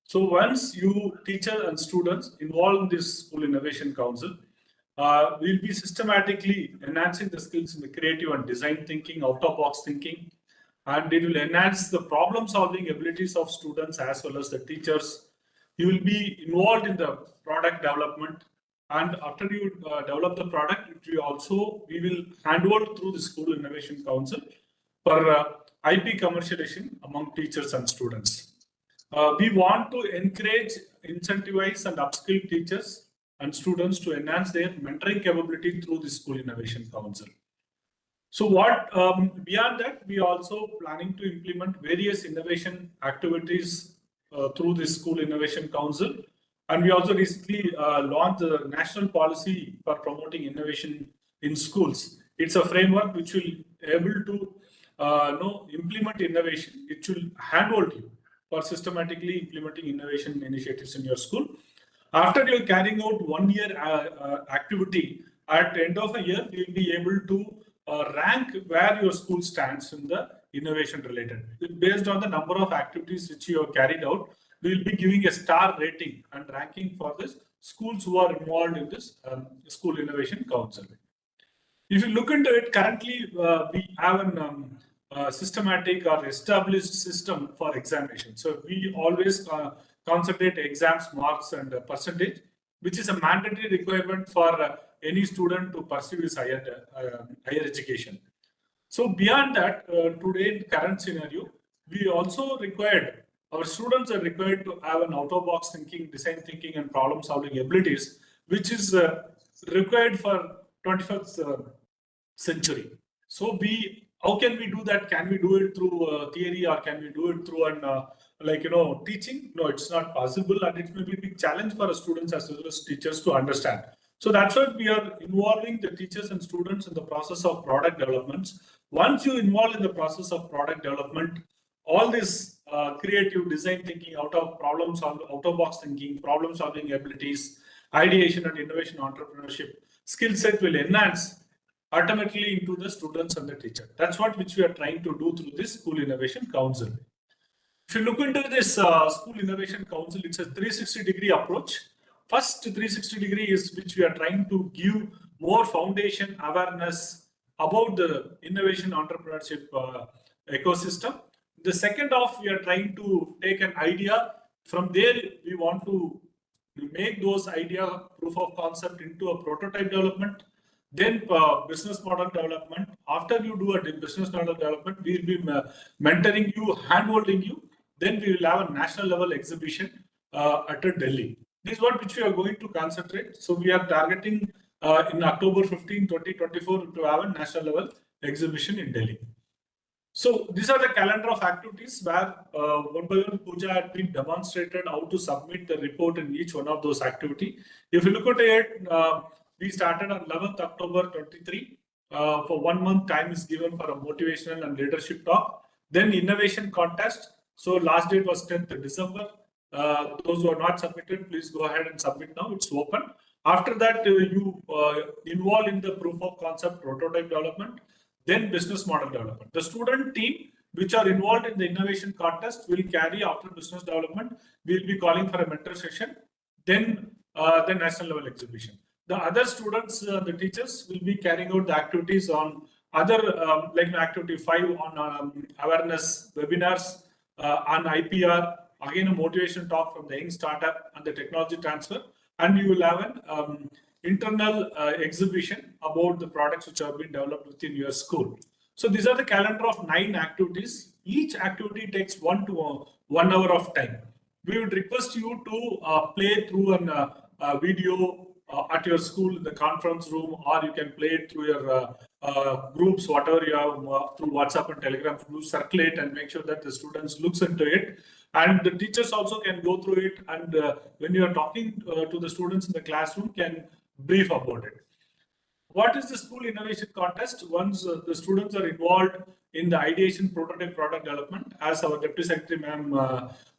So once you teachers and students involved in this School Innovation Council, we'll be systematically enhancing the skills in the creative and design thinking, out-of-box thinking, and it will enhance the problem-solving abilities of students as well as the teachers. You will be involved in the product development, and after you develop the product, we will handle through the School Innovation Council for IP commercialization among teachers and students. We want to encourage, incentivize, and upskill teachers and students to enhance their mentoring capability through the School Innovation Council. So beyond that, we are also planning to implement various innovation activities through the School Innovation Council. And we also recently launched the National Policy for Promoting Innovation in Schools. It's a framework which will be able to implement innovation. It will handhold you for systematically implementing innovation initiatives in your school. After you're carrying out 1 year activity, at the end of a year, you'll be able to rank where your school stands in the innovation related. Based on the number of activities which you have carried out, we'll be giving a star rating and ranking for the schools who are involved in this School Innovation Council. If you look into it, currently we have a systematic or established system for examination. So we always concentrate exams, marks, and percentage, which is a mandatory requirement for any student to pursue his higher education. So beyond that, today in current scenario, we also required, our students are required to have an out-of-box thinking, design thinking, and problem-solving abilities, which is required for 21st century. So how can we do that? Can we do it through theory, or can we do it through teaching? No, it's not possible, and it may be a big challenge for students as well as teachers to understand. So that's why we are involving the teachers and students in the process of product developments. Once you involve in the process of product development, all this creative design thinking, out-of-box thinking, problem-solving abilities, ideation and innovation entrepreneurship skill set will enhance ultimately into the students and the teacher. That's which we are trying to do through this School Innovation Council. If you look into this School Innovation Council, it's a 360-degree approach. First 360-degree is which we are trying to give more foundation awareness about the innovation entrepreneurship ecosystem. The second half, we are trying to take an idea. From there, we want to make those idea proof of concept into a prototype development, then business model development. After you do a business model development, we will be mentoring you, handholding you. Then we will have a national level exhibition at Delhi. This is which we are going to concentrate. So we are targeting in October 15, 2024 to have a national level exhibition in Delhi. So these are the calendar of activities where one by one Pooja had been demonstrated how to submit the report in each one of those activities. If you look at it, we started on 11th October 23. For 1 month, time is given for a motivational and leadership talk. Then innovation contest. So last date was 10th December. Those who are not submitted, please go ahead and submit now. It's open. After that, you involve in the proof of concept prototype development, then business model development. The student team which are involved in the innovation contest will carry after business development. We'll be calling for a mentor session, then the national level exhibition. The other students, the teachers will be carrying out the activities on other like activity 5 on awareness webinars, on IPR, again a motivation talk from the young startup and the technology transfer, and you will have an internal exhibition about the products which have been developed within your school. So these are the calendar of 9 activities. Each activity takes 1 to 1 hour of time. We would request you to play through a video at your school in the conference room, or you can play it through your groups, whatever you have through WhatsApp and Telegram, do circulate and make sure that the students looks into it. And the teachers also can go through it. And when you are talking to the students in the classroom, can brief about it. What is the school innovation contest? Once the students are involved in the ideation, prototype, product development, as our Deputy Secretary Ma'am,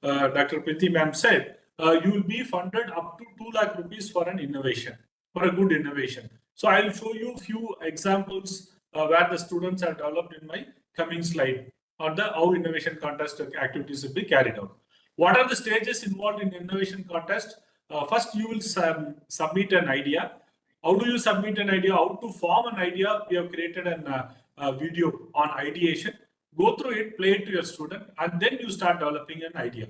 Dr. Priti Ma'am said, you will be funded up to 2 lakh rupees for an innovation, for a good innovation. So I'll show you a few examples where the students are developed in my coming slide on the how innovation contest activities will be carried out. What are the stages involved in innovation contest? First, you will submit an idea. How do you submit an idea? How to form an idea? We have created a video on ideation. Go through it, play it to your student, and then you start developing an idea.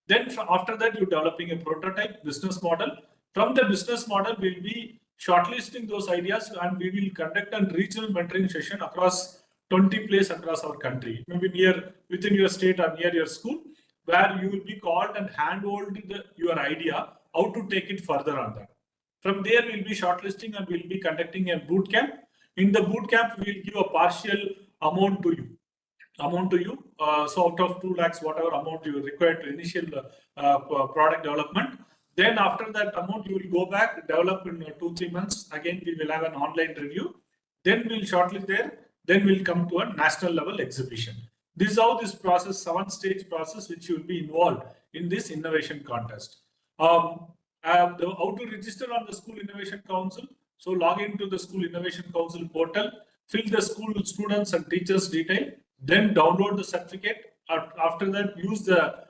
Then after that, you're developing a prototype business model. From the business model, we'll be shortlisting those ideas, and we will conduct a regional mentoring session across 20 places across our country, maybe within your state or near your school, where you will be called and handhold your idea, how to take it further on that. From there, we'll be shortlisting and we'll be conducting a boot camp. In the boot camp, we'll give a partial amount to you. So out of 2 lakhs, whatever amount you require to initial product development. Then after that amount, you will go back, develop in 2-3 months. Again, we will have an online review. Then we'll shortlist there. Then we'll come to a national level exhibition. This is how this process, 7-stage process, which you will be involved in this innovation contest. How to register on the School Innovation Council. So log into the School Innovation Council portal, fill the school students and teachers detail, then download the certificate. After that, use the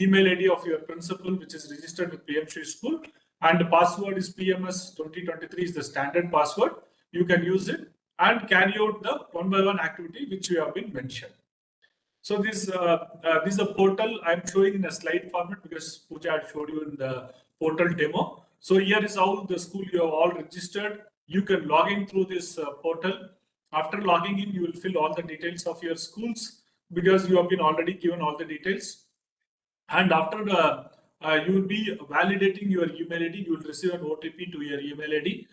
email ID of your principal, which is registered with PM Shri School, and the password is PMS 2023 is the standard password. You can use it and carry out the 1-by-1 activity which you have been mentioned. So this is a portal I'm showing in a slide format because Pooja had showed you in the portal demo. So here is how the school you have all registered. You can log in through this portal. After logging in, you will fill all the details of your schools because you have been already given all the details. And after you will be validating your email ID. You will receive an OTP to your email ID.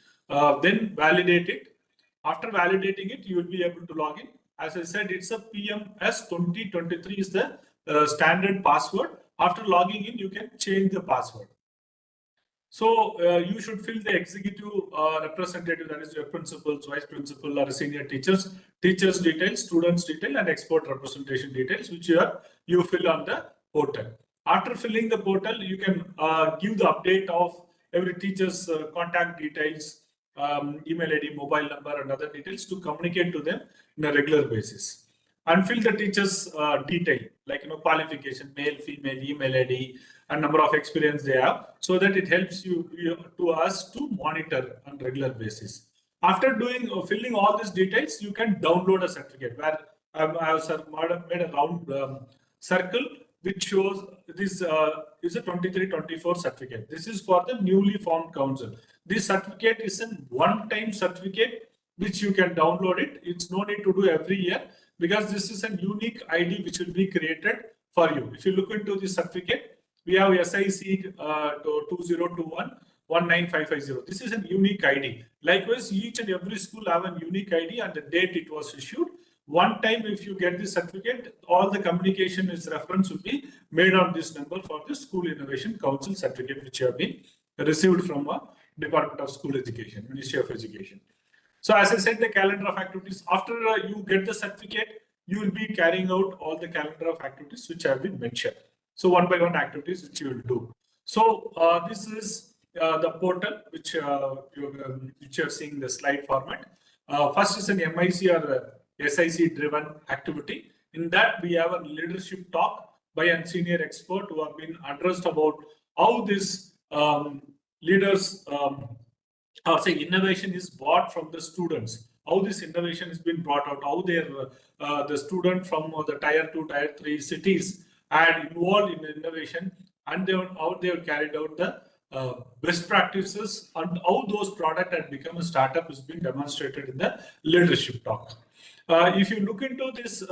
Then validate it. After validating it, you will be able to log in. As I said, it's a PMS 2023 is the standard password. After logging in, you can change the password. So you should fill the executive representative, that is your principals, vice principal, or senior teachers details, students detail, and expert representation details, which you fill on the portal. After filling the portal, you can give the update of every teacher's contact details, email ID, mobile number, and other details to communicate to them in a regular basis. And fill the teacher's detail, like qualification, male, female, email ID, and number of experience they have, so that it helps us to monitor on regular basis. After filling all these details, you can download a certificate where I have made a round circle which shows this is a 23-24 certificate. This is for the newly formed council. This certificate is a one-time certificate which you can download it. It's no need to do every year because this is a unique ID which will be created for you. If you look into the certificate, we have SIC 2021-19550. This is a unique ID. Likewise, each and every school have a unique ID and the date it was issued. One time, if you get this certificate, all the communication is reference will be made on this number for the School Innovation Council certificate, which you have been received from a Department of School Education, Ministry of Education. So as I said, the calendar of activities, after you get the certificate, you will be carrying out all the calendar of activities which have been mentioned. So 1-by-1 activities which you will do. So this is the portal which you're seeing the slide format. First is an MIC or SIC driven activity. In that we have a leadership talk by a senior expert who have been addressed about how this leaders innovation is brought from the students, how this innovation has been brought out, how the student from the tier 2, tier 3 cities are involved in innovation, and how they have carried out the best practices and how those products had become a startup has been demonstrated in the leadership talk. If you look into this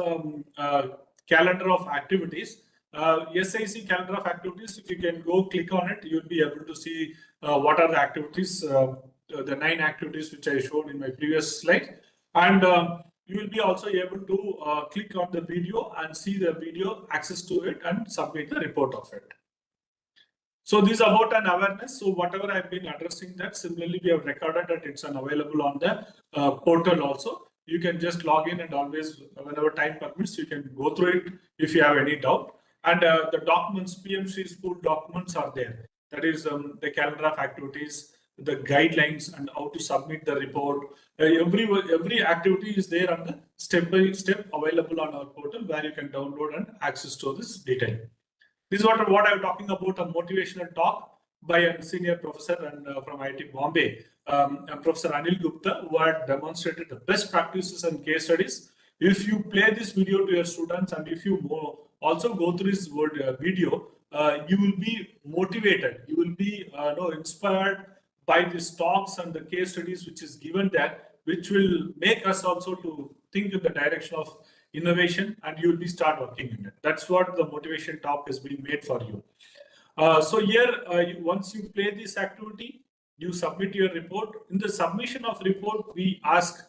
calendar of activities, SIC calendar of activities, if you can go click on it, you'll be able to see what are the activities, the 9 activities which I showed in my previous slide. And you will be also able to click on the video and see the video, access to it, and submit the report of it. So this is about an awareness. So whatever I've been addressing that, similarly we have recorded that it's available on the portal also. You can just log in and always, whenever time permits, you can go through it if you have any doubt. And the documents, PM Shri School documents are there. That is the calendar of activities, the guidelines, and how to submit the report. Every activity is there on the step by step available on our portal, where you can download and access to this detail. This is what I'm talking about, a motivational talk by a senior professor and from IIT Bombay, Professor Anil Gupta, who had demonstrated the best practices and case studies. If you play this video to your students, and if you also go through this video, you will be motivated. You will be inspired by these talks and the case studies which is given there, which will make us also to think in the direction of innovation, and you will be start working in it. That's what the motivation talk has been made for you. So here, once you play this activity, you submit your report. In the submission of report, we ask,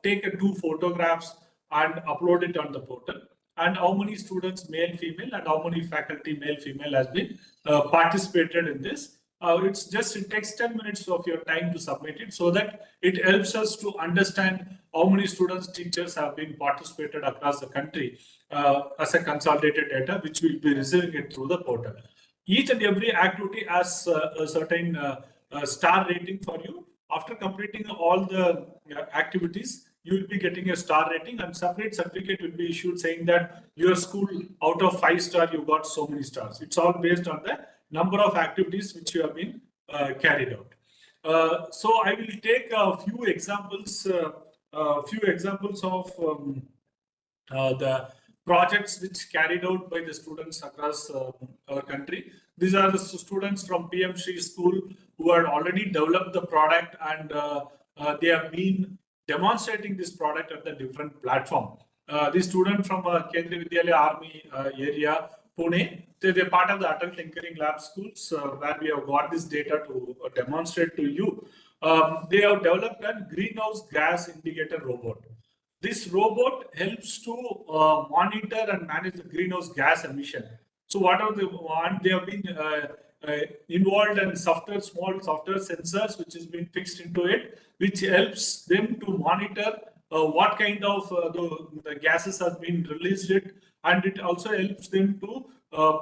take 2 photographs and upload it on the portal. And how many students, male, female, and how many faculty, male, female, has been participated in this. It takes 10 minutes of your time to submit it, so that it helps us to understand how many students, teachers have been participated across the country as a consolidated data, which will be receiving it through the portal. Each and every activity has a certain star rating for you. After completing all the activities, you will be getting a star rating, and separate certificate will be issued saying that your school, out of 5 stars, you got so many stars. It's all based on the number of activities which you have been carried out. So I will take a few examples of the projects which carried out by the students across our country. These are the students from PM Shri School who had already developed the product, and they have been demonstrating this product at the different platform. The student from Kendriya Vidyalaya Army area, Pune, they're part of the Atal Tinkering Lab schools, where we have got this data to demonstrate to you. They have developed a greenhouse gas indicator robot. This robot helps to monitor and manage the greenhouse gas emission. So what are they have been involved in small software sensors, which has been fixed into it, which helps them to monitor what kind of the gases have been released, and it also helps them to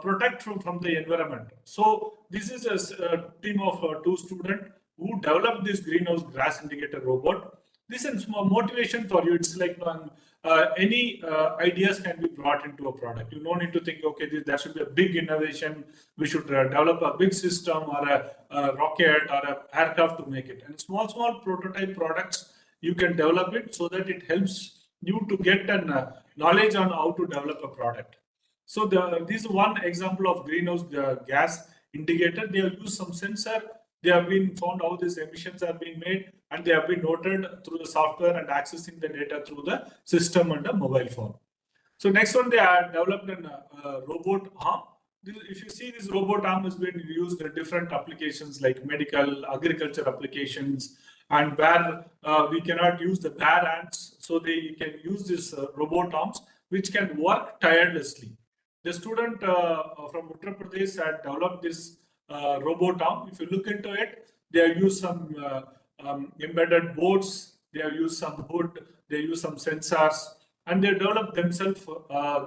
protect from the environment. So this is a team of 2 students who developed this greenhouse gas indicator robot. This is motivation for you. It's like any ideas can be brought into a product. You don't need to think, okay, there should be a big innovation. We should develop a big system or a rocket or an aircraft to make it. And small prototype products, you can develop it so that it helps you to get knowledge on how to develop a product. So this is one example of greenhouse gas indicator. They have used some sensor. They have been found how these emissions are being made, and they have been noted through the software and accessing the data through the system and the mobile phone. So next one, they are developed a robot arm. If you see, this robot arm has been used in different applications like medical, agriculture applications, and where we cannot use the bare hands, so they can use this robot arms, which can work tirelessly. The student from Uttar Pradesh had developed this robot arm. If you look into it, they have used some embedded boards, they have used some hood, they use some sensors, and they developed themselves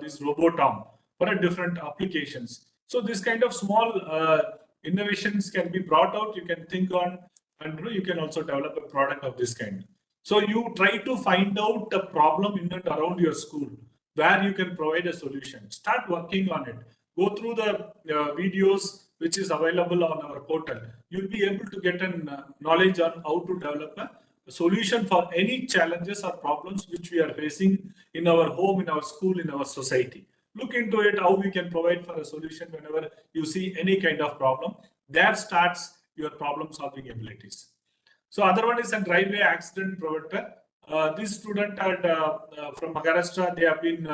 this robot arm for different applications. So this kind of small innovations can be brought out. You can think on, and you can also develop a product of this kind. So you try to find out the problem in and around your school where you can provide a solution. Start working on it. Go through the videos which is available on our portal. You'll be able to get knowledge on how to develop a solution for any challenges or problems which we are facing in our home, in our school, in our society. Look into it, how we can provide for a solution whenever you see any kind of problem. There starts your problem solving abilities. So other one is a driveway accident preventer. This student had, from Maharashtra, they have been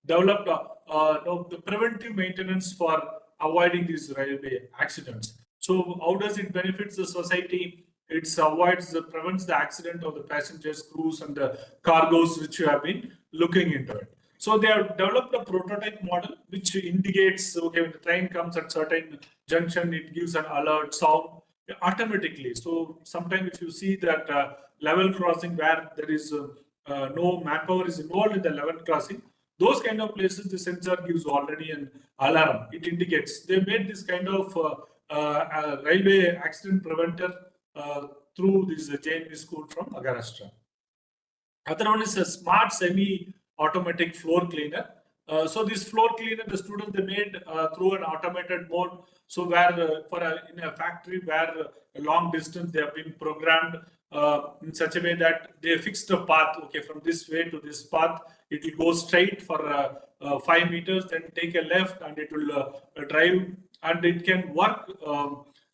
developed the preventive maintenance for avoiding these railway accidents. So how does it benefit the society? It prevents the accident of the passengers, crews, and the cargoes which you have been looking into it. So they have developed a prototype model which indicates, okay, when the train comes at certain junction, it gives an alert sound automatically. So sometimes if you see that level crossing where there is no manpower is involved in the level crossing, those kind of places, the sensor gives already an alarm. It indicates. They made this kind of railway accident preventer through this JNV school from Maharashtra. Other one is a smart semi-automatic floor cleaner. So this floor cleaner, the students they made through an automated mode. So where in a factory where a long distance they have been programmed in such a way that they fixed a path. Okay, from this way to this path, it will go straight for 5 meters, then take a left, and it will drive, and it can work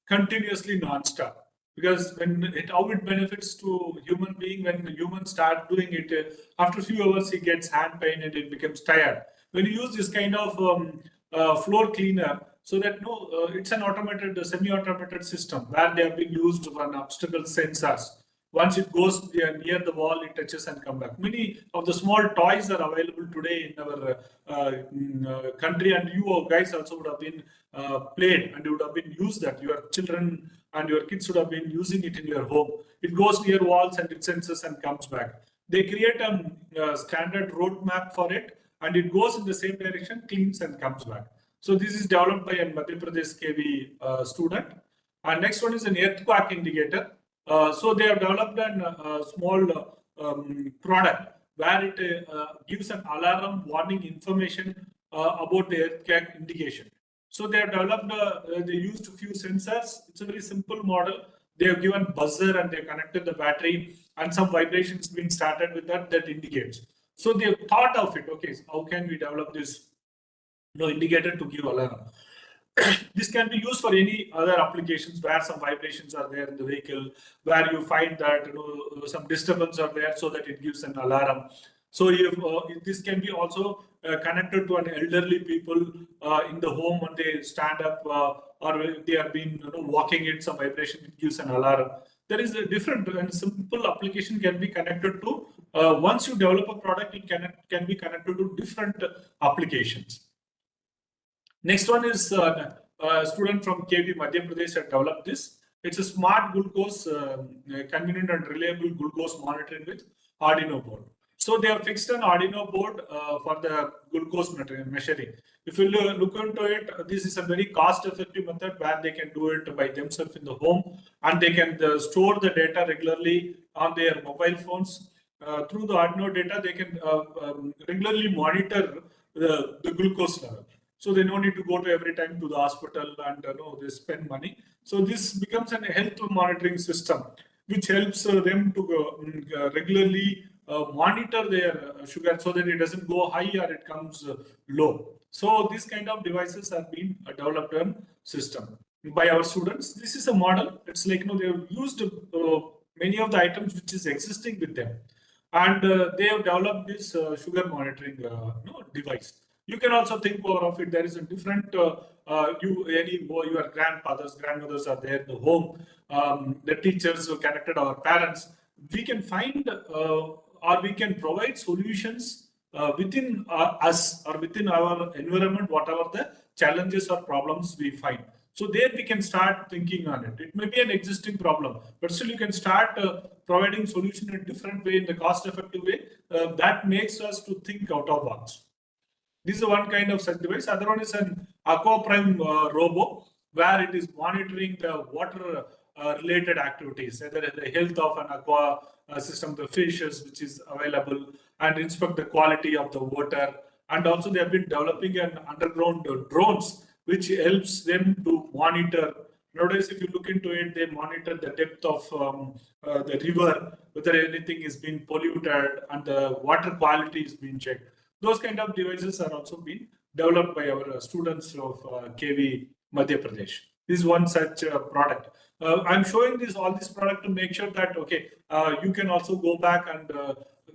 continuously non-stop. Because how it benefits to human being when humans start doing it, after a few hours he gets hand pain and it becomes tired. When you use this kind of floor cleaner, so that it's an automated, semi-automated system where they have been used for obstacle sensors. Once it goes near the wall, it touches and come back. Many of the small toys are available today in our country, and you guys also would have been played and you would have been used that. Your children and your kids would have been using it in your home. It goes near walls and it senses and comes back. They create a standard roadmap for it, and it goes in the same direction, cleans and comes back. So this is developed by a Madhya Pradesh KV student. And next one is an earthquake indicator. So they have developed a small product where it gives an alarm warning information about the earthquake indication. So they have developed, they used a few sensors. It's a very simple model. They have given buzzer and they connected the battery, and some vibrations being started with that indicates. So they have thought of it. Okay, how can we develop this indicator to give alarm? This can be used for any other applications where some vibrations are there in the vehicle, where you find that some disturbance are there, so that it gives an alarm. So if this can be also connected to an elderly people in the home when they stand up or they have been walking it, some vibration, it gives an alarm. There is a different and simple application can be connected to. Once you develop a product, it can be connected to different applications. Next one is a student from KV Madhya Pradesh had developed this. It's a smart glucose, convenient and reliable glucose monitoring with Arduino board. So they have fixed an Arduino board for the glucose measuring. If you look into it, this is a very cost-effective method where they can do it by themselves in the home, and they can store the data regularly on their mobile phones. Through the Arduino data, they can regularly monitor the glucose level. So they don't need to go to every time to the hospital and they spend money. So this becomes a health monitoring system, which helps them to regularly monitor their sugar so that it doesn't go high or it comes low. So these kind of devices are being developed in system by our students. This is a model. It's like they have used many of the items which is existing with them, and they have developed this sugar monitoring device. You can also think more of it. There is a different your grandmothers are there in the home. The teachers who connected, our parents. We can find or we can provide solutions within us or within our environment, whatever the challenges or problems we find. So there we can start thinking on it. It may be an existing problem, but still you can start providing solution in a different way, in the cost-effective way. That makes us to think out of box. This is one kind of such device. Other one is an AquaPrime robo, where it is monitoring the water related activities, either the health of an aqua system, the fishes which is available, and inspect the quality of the water. And also they have been developing an underground drones, which helps them to monitor. Nowadays, if you look into it, they monitor the depth of the river, whether anything is being polluted and the water quality is being checked. Those kind of devices are also being developed by our students of KV Madhya Pradesh. This is one such product. I'm showing all this product to make sure that, okay, you can also go back and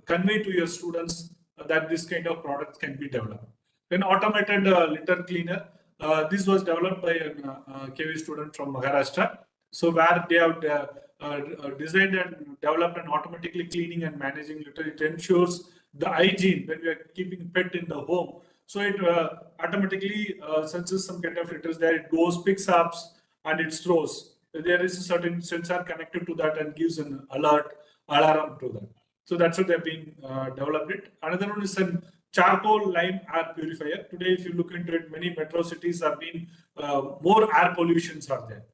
convey to your students that this kind of product can be developed. An automated litter cleaner. This was developed by a KV student from Maharashtra. So where they have designed and developed and automatically cleaning and managing litter. It ensures the hygiene when we are keeping pet in the home. So it automatically senses some kind of litters there. It goes, picks up, and it throws. There is a certain sensor connected to that and gives an alarm to that. So that's what they've been developed it. Another one is a charcoal lime air purifier. Today, if you look into it, many metro cities have been more air pollutions are there.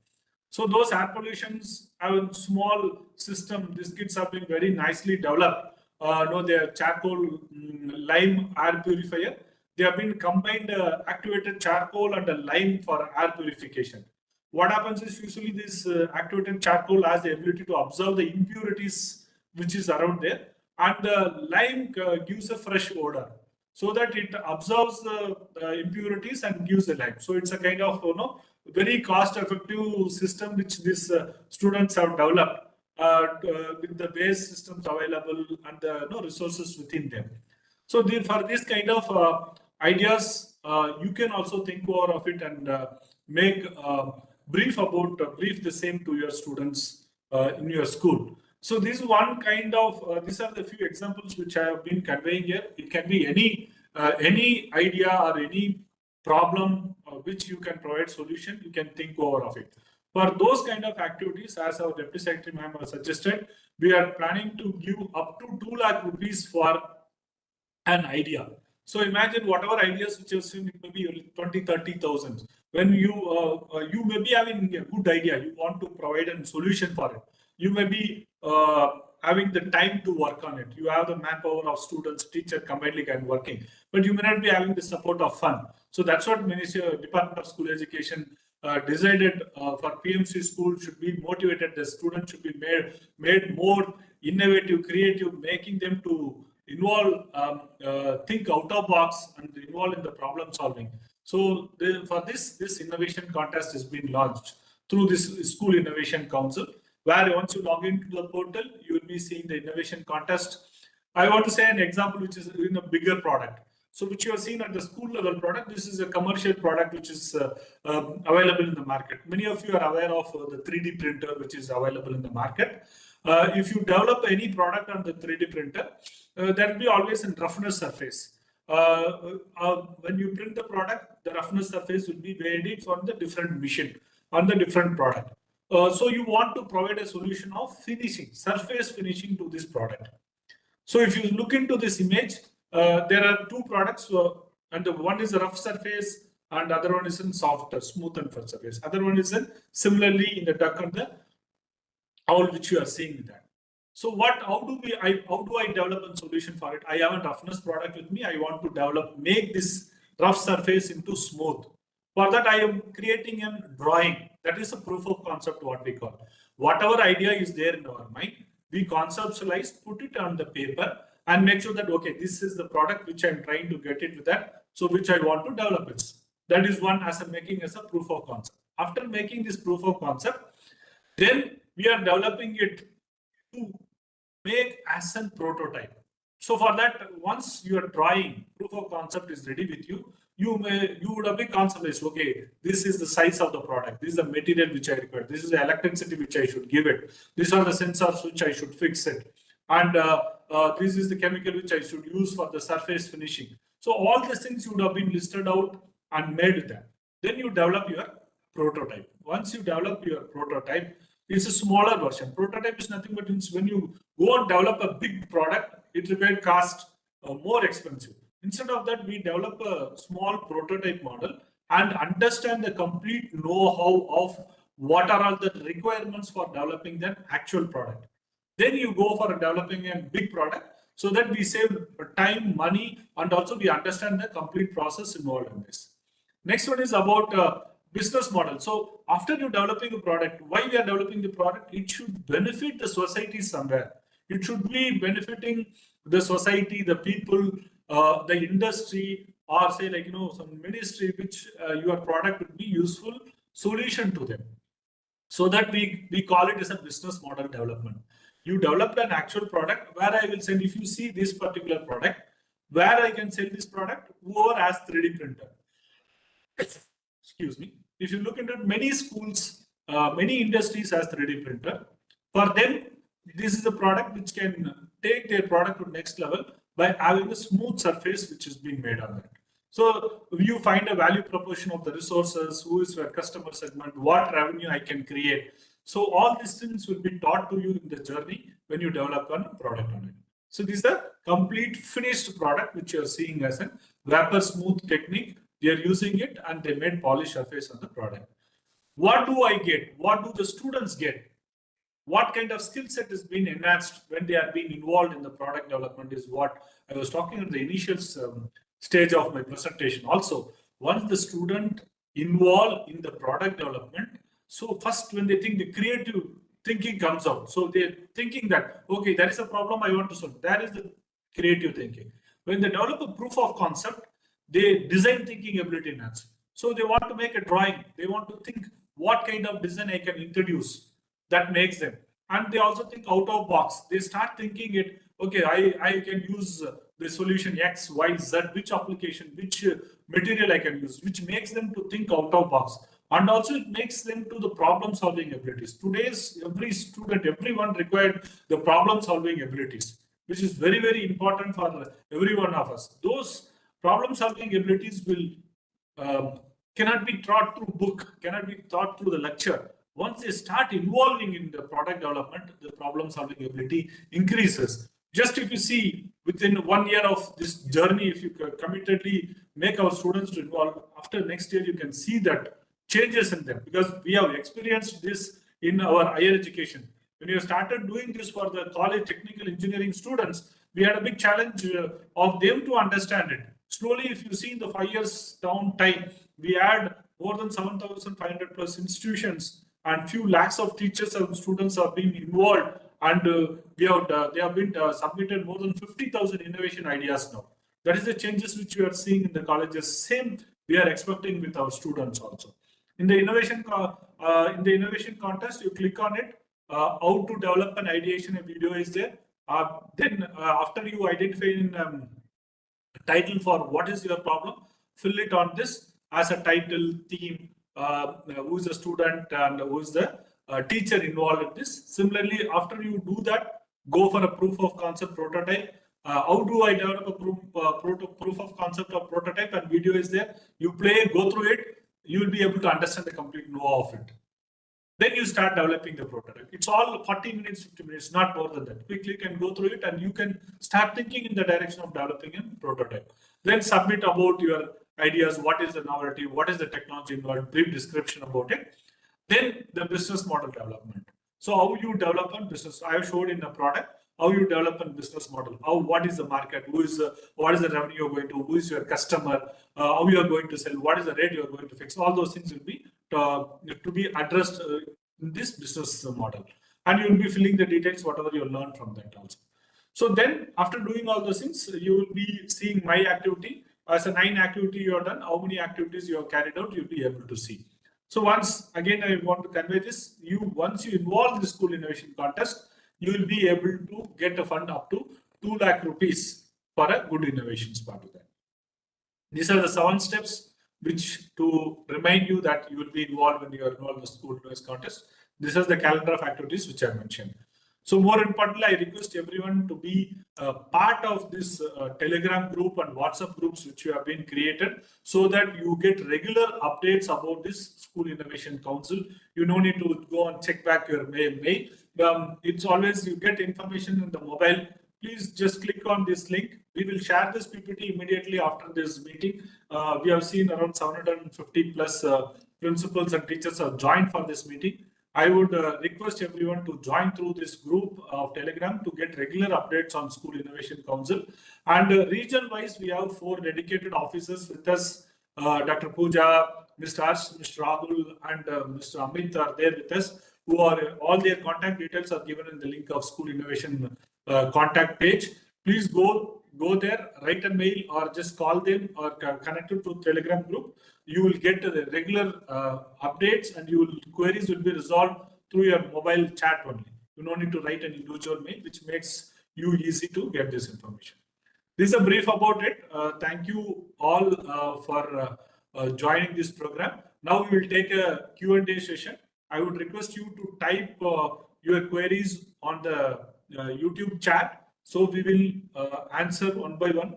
So those air pollutions have a small system. These kits have been very nicely developed. They are charcoal lime air purifier. They have been combined activated charcoal and a lime for air purification. What happens is usually this activated charcoal has the ability to absorb the impurities which is around there, and the lime gives a fresh odor, so that it absorbs the impurities and gives the lime. So it's a kind of very cost-effective system which these students have developed with the base systems available and the resources within them. So for this kind of ideas, you can also think more of it and make brief the same to your students in your school. So this is one kind of these are the few examples which I have been conveying here. It can be any idea or any problem which you can provide solution. You can think over of it. For those kind of activities, as our Deputy Secretary Ma'am has suggested, we are planning to give up to 2 lakh rupees for an idea. So imagine whatever ideas which you've seen, it may be 20-30,000. When you may be having a good idea, you want to provide a solution for it. You may be having the time to work on it. You have the manpower of students, teacher combinedly can working, but you may not be having the support of fund. So that's what Department of School Education decided for PMC school should be motivated. The students should be made more innovative, creative, making them to involve, think out of box and involve in the problem solving. So for this innovation contest has been launched through this School Innovation Council, where once you log into the portal, you will be seeing the innovation contest. I want to say an example which is in a bigger product. So which you have seen at the school level product, this is a commercial product which is available in the market. Many of you are aware of the 3D printer which is available in the market. If you develop any product on the 3D printer, there will be always a roughness surface. When you print the product, the roughness surface will be varied on the different machine, on the different product. So you want to provide a solution of finishing, surface finishing to this product. So if you look into this image, there are 2 products, and one is a rough surface, and the other one is in softer, smooth and firm surface. Other one is similarly in the duck and the owl, which you are seeing that. So how do I develop a solution for it? I have a roughness product with me. I want to make this rough surface into smooth. For that, I am creating a drawing. That is a proof of concept, what we call. Whatever idea is there in our mind, we conceptualize, put it on the paper, and make sure that, okay, this is the product which I'm trying to get it with that, so which I want to develop it. That is one as making as a proof of concept. After making this proof of concept, then we are developing it to make as a prototype. So for that, once your drawing proof of concept is ready with you, you would have been conceptualized, okay, this is the size of the product, this is the material which I require, this is the electricity which I should give it, these are the sensors which I should fix it, and this is the chemical which I should use for the surface finishing. So all these things would have been listed out and made with that. Then you develop your prototype. Once you develop your prototype, it's a smaller version. Prototype is nothing but when you go and develop a big product, it will cost more expensive. Instead of that, we develop a small prototype model and understand the complete know-how of what are all the requirements for developing that actual product. Then you go for developing a big product so that we save time, money, and also we understand the complete process involved in this. Next one is about business model. So after you developing a product, why we are developing the product? It should benefit the society somewhere. It should be benefiting the society, the people, the industry, or say some ministry which your product would be useful solution to them. So that we call it as a business model development. You developed an actual product where I will say, if you see this particular product, where I can sell this product, whoever has 3D printer. Excuse me. If you look into it, many schools, many industries has 3D printer. For them, this is a product which can take their product to next level by having a smooth surface which is being made on that. So you find a value proposition of the resources, who is your customer segment, what revenue I can create. So all these things will be taught to you in the journey when you develop a product on it. So this is a complete finished product which you are seeing as a vapor smooth technique. They are using it and they made polished surface on the product. What do I get? What do the students get? What kind of skill set is being enhanced when they are being involved in the product development is what I was talking in the initial stage of my presentation. Also, once the student involved in the product development, so first when they think, the creative thinking comes out. So they're thinking that, okay, there is a problem I want to solve. That is the creative thinking. When they develop a proof of concept, they design thinking ability enhance. So they want to make a drawing. They want to think what kind of design I can introduce that makes them. And they also think out of box. They start thinking it, okay, I can use the solution X, Y, Z, which application, which material I can use, which makes them to think out of box. And also it makes them to the problem solving abilities. Today's every student, everyone required the problem solving abilities, which is very, very important for every one of us. Those problem solving abilities will cannot be taught through book, cannot be taught through the lecture. Once they start involving in the product development, the problem solving ability increases. Just if you see within 1 year of this journey, if you committedly make our students to involve, after next year, you can see that changes in them, because we have experienced this in our higher education. When you started doing this for the college technical engineering students, we had a big challenge of them to understand it. Slowly, if you see in the 5 years down time, we had more than 7,500 plus institutions and few lakhs of teachers and students are being involved, and they have been submitted more than 50,000 innovation ideas now. That is the changes which we are seeing in the colleges. Same we are expecting with our students also. In the innovation contest, you click on it. How to develop an ideation, a video is there. Then after you identify in title for what is your problem, fill it on this as a title, theme, who is the student and who is the teacher involved in this. Similarly, after you do that, go for a proof of concept prototype. How do I develop a proof of concept or prototype? And video is there. You play, go through it. You will be able to understand the complete know of it. Then you start developing the prototype. It's all 40 minutes, 50 minutes, not more than that. Quickly can go through it and you can start thinking in the direction of developing a prototype. Then submit about your ideas. What is the novelty? What is the technology involved? Brief description about it. Then the business model development. So how you develop a business? I have showed in the product how you develop a business model. What is the market? What is the revenue you're going to? Who is your customer? How you are going to sell? What is the rate you are going to fix? All those things will be to be addressed in this business model, and you will be filling the details whatever you learn from that also. So then after doing all those things, you will be seeing my activity as a 9 activity you have done. How many activities you have carried out, you'll be able to see. So once again, I want to convey this. Once you involve the school innovation contest, you will be able to get a fund up to 2 lakh rupees for a good innovations part of that. These are the 7 steps which to remind you that you will be involved when you are involved in the school innovation contest. This is the calendar of activities which I mentioned. So more importantly, I request everyone to be part of this Telegram group and WhatsApp groups which you have been created, so that you get regular updates about this School Innovation Council. You no need to go and check back your mail. It's always you get information in the mobile. Please just click on this link. We will share this PPT immediately after this meeting. We have seen around 750 plus principals and teachers have joined for this meeting. I would request everyone to join through this group of Telegram to get regular updates on School Innovation Council. And region-wise, we have 4 dedicated officers with us. Dr. Pooja, Mr. Harsh, Mr. Rahul, and Mr. Amit are there with us, who are all their contact details are given in the link of School Innovation contact page. Please go there, write a mail or just call them or connect to Telegram group. You will get the regular updates, and queries will be resolved through your mobile chat only. You don't need to write an individual mail, which makes you easy to get this information. This is a brief about it. Thank you all for joining this program. Now we will take a Q&A session. I would request you to type your queries on the YouTube chat. So we will answer one by one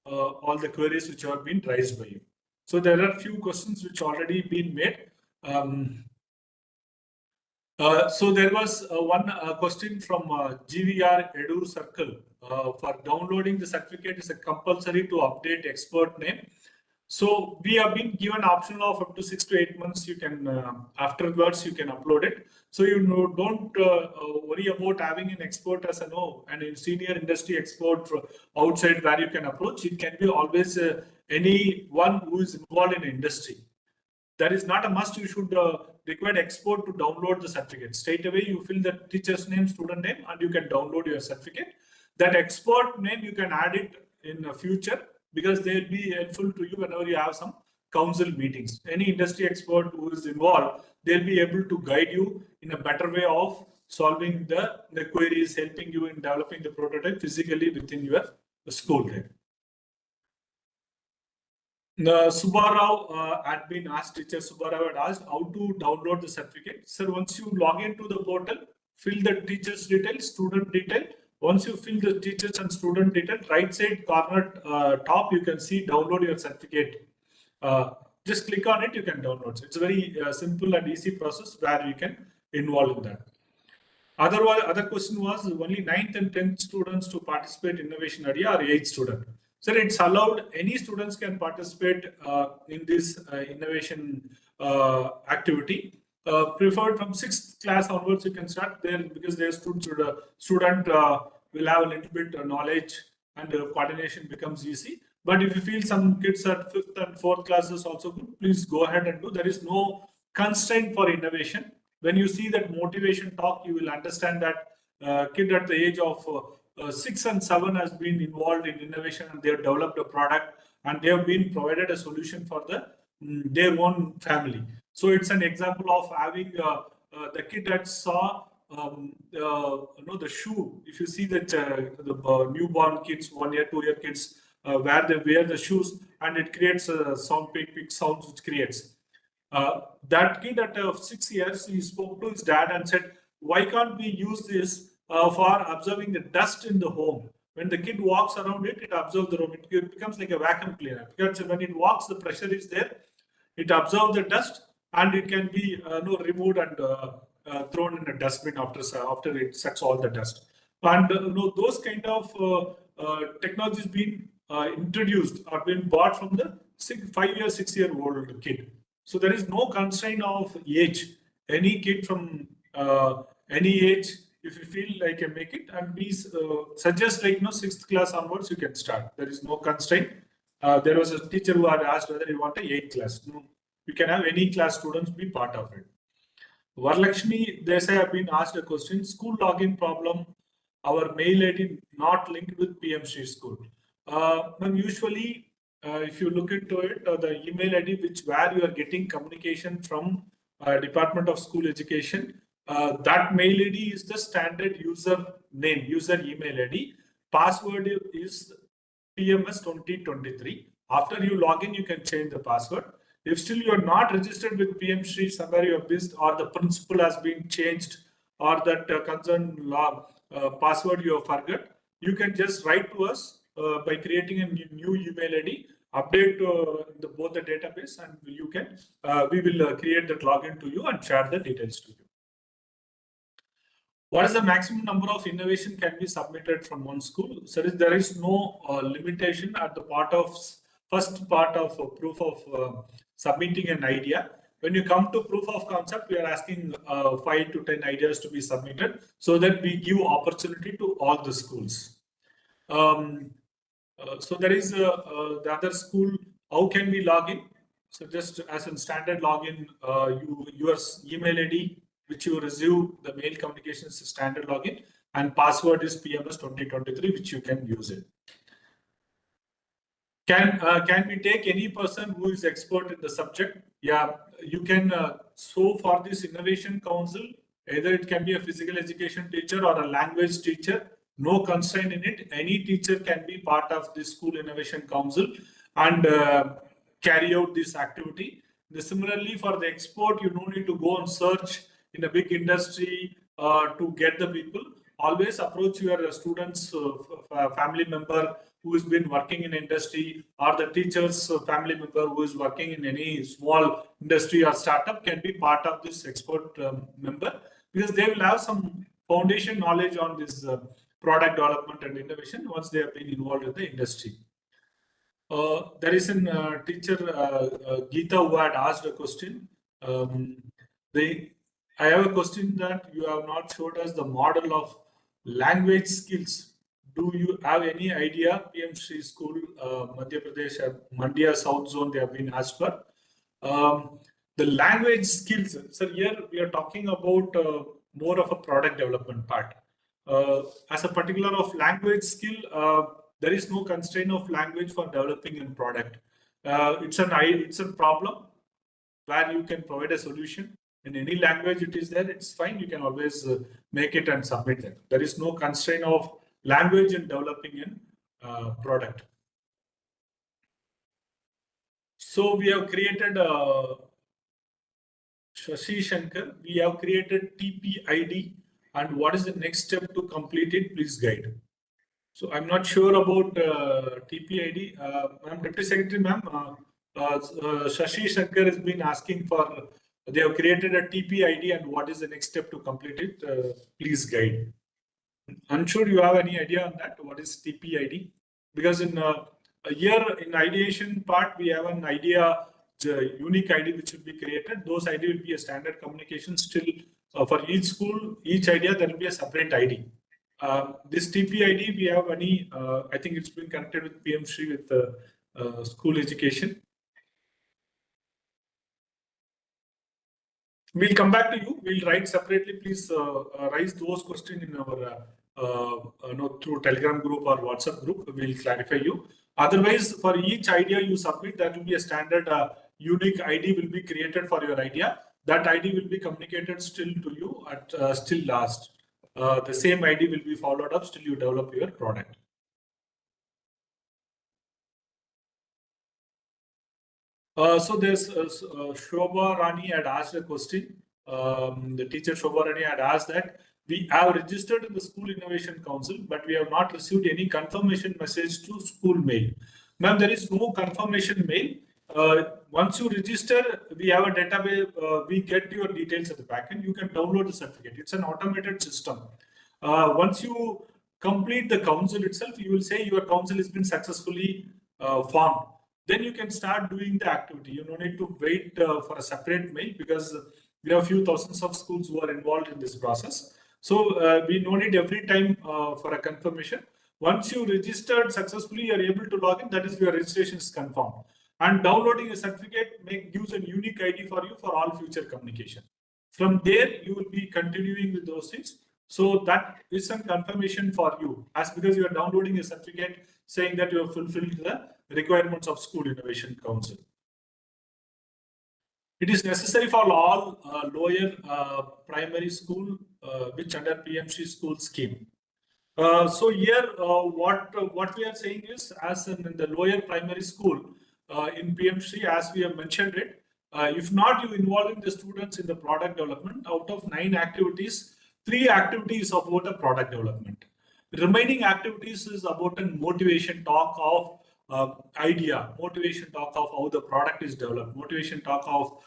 all the queries which have been raised by you. So there are few questions which already been made. So there was one question from GVR Edu Circle. For downloading the certificate, is a compulsory to update expert name. So we have been given option of up to 6 to 8 months. You can afterwards you can upload it. So you don't worry about having an expert as a and a senior industry expert from outside where you can approach. It can be always anyone who is involved in industry. That is not a must. You should require expert to download the certificate. Straight away you fill the teacher's name, student name, and you can download your certificate. That expert name you can add it in the future, because they will be helpful to you whenever you have some council meetings. Any industry expert who is involved, they'll be able to guide you in a better way of solving the queries, helping you in developing the prototype physically within your school. Subbarao had been asked, teacher Subbarao had asked how to download the certificate. So once you log into the portal, fill the teacher's detail, student detail. Once you fill the teachers and student detail, right side corner top, you can see download your certificate. Just click on it, you can download. It's a very simple and easy process where you can involve in that. Other question was only 9th and 10th students to participate in Innovation Idea or 8th student. So it's allowed, any students can participate in this innovation activity. Preferred from 6th class onwards, you can start there, because their student will have a little bit knowledge and coordination becomes easy. But if you feel some kids at 5th and 4th classes also good, please go ahead and do. There is no constraint for innovation. When you see that motivation talk, you will understand that kid at the age of 6 and 7 has been involved in innovation, and they have developed a product, and they have been provided a solution for their own family. So it's an example of having the kid that saw the shoe. If you see that the newborn kids, 1 year, 2 year kids, where they wear the shoes, and it creates a sound, big sounds which creates. That kid at 6 years, he spoke to his dad and said, why can't we use this for observing the dust in the home? When the kid walks around it, it absorbs the room. It becomes like a vacuum cleaner. Because when it walks, the pressure is there. It absorbs the dust, and it can be removed and thrown in a dustbin after it sucks all the dust. And those kind of technologies being introduced or been bought from the 5-year, 6-year-old kid. So there is no constraint of age. Any kid from any age, if you feel like you make it, and please suggest 6th class onwards you can start. There is no constraint. There was a teacher who had asked whether you want a 8th class. No, you can have any class students be part of it. Varlakshmi Desai have been asked a question. School login problem. Our mail ID not linked with PM Shri School. Usually, if you look into it, the email ID where you are getting communication from Department of School Education, that mail ID is the standard user email ID. Password is PMS 2023. After you log in, you can change the password. If still you are not registered with PM Shri, somewhere you have missed, or the principal has been changed, or that concerned password you have forgot, you can just write to us by creating a new email ID, update both the database, and you can we will create that login to you and share the details to you. What is the maximum number of innovation can be submitted from one school? So there is no limitation at the first part of proof of submitting an idea. When you come to proof of concept, we are asking 5 to 10 ideas to be submitted, so that we give opportunity to all the schools. So there is the other school. How can we log in? So just as a standard login, your email ID which you receive the mail communications standard login, and password is PMS 2023, which you can use it. Can we take any person who is expert in the subject? Yeah, you can. So for this Innovation Council, either it can be a physical education teacher or a language teacher. No constraint in it. Any teacher can be part of this School Innovation Council and carry out this activity. Similarly, for the expert, you don't need to go and search in a big industry to get the people. Always approach your students, family member who has been working in industry, or the teacher's family member who is working in any small industry or startup can be part of this expert member, because they will have some foundation knowledge on this product development and innovation once they have been involved in the industry. There is a teacher, Geeta, who had asked a question. I have a question that you have not showed us the model of language skills. Do you have any idea? PMC school, Madhya Pradesh, Mandya South Zone, they have been asked for. The language skills. So here we are talking about more of a product development part. As a particular of language skill, there is no constraint of language for developing a product. It's a problem where you can provide a solution. In any language it is there, it's fine. You can always make it and submit it. There is no constraint of language in developing a product. So we have created Shashi Shankar. We have created TPID, and what is the next step to complete it? Please guide. So I'm not sure about TPID. Ma'am, Deputy Secretary, ma'am, Shashi Shankar has been asking for. They have created a TPID, and what is the next step to complete it? Please guide. I'm sure you have any idea on that. What is TPID? Because in in ideation part, we have an idea, the unique ID which will be created. Those ID will be a standard communication. Still, for each school, each idea, there will be a separate ID. This TPID, we have any, I think it's been connected with PM Shri with school education. We'll come back to you. We'll write separately. Please raise those questions in our through Telegram group or WhatsApp group. We'll clarify you. Otherwise, for each idea you submit, that will be a standard unique ID will be created for your idea. That ID will be communicated still to you at still last. The same ID will be followed up till you develop your product. So there's Shobha Rani had asked a question. The teacher Shobha Rani had asked that we have registered in the School Innovation Council, but we have not received any confirmation message to school mail. Ma'am, there is no confirmation mail. Once you register, we have a database, we get your details at the back end. You can download the certificate. It's an automated system. Once you complete the council itself, you will say your council has been successfully formed. Then you can start doing the activity. You don't need to wait for a separate mail, because we have a few thousands of schools who are involved in this process. So we don't need every time for a confirmation. Once you registered successfully, you are able to log in. That is, your registration is confirmed. And downloading a certificate gives a unique ID for you for all future communication. From there, you will be continuing with those things. So that is some confirmation for you, as because you are downloading a certificate saying that you have fulfilled the requirements of School Innovation Council. It is necessary for all lower primary school which under PMC school scheme. So here, what we are saying is, as in the lower primary school in PMC, as we have mentioned it, if not you involving the students in the product development, out of 9 activities, 3 activities of about a product development. The remaining activities is about a motivation talk of idea, motivation talk of how the product is developed, motivation talk of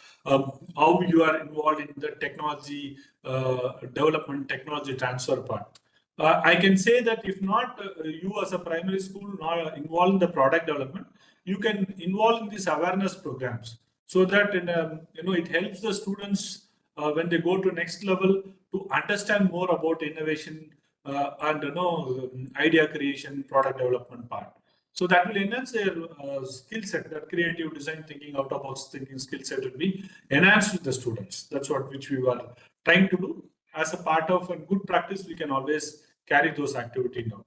how you are involved in the technology development, technology transfer part. I can say that if not you as a primary school not involved in the product development, you can involve in these awareness programs, so that it helps the students when they go to next level to understand more about innovation and idea creation, product development part. So that will enhance their skill set, that creative design thinking, out of box thinking skill set will be enhanced with the students. That's what which we were trying to do. As a part of a good practice, we can always carry those activities now.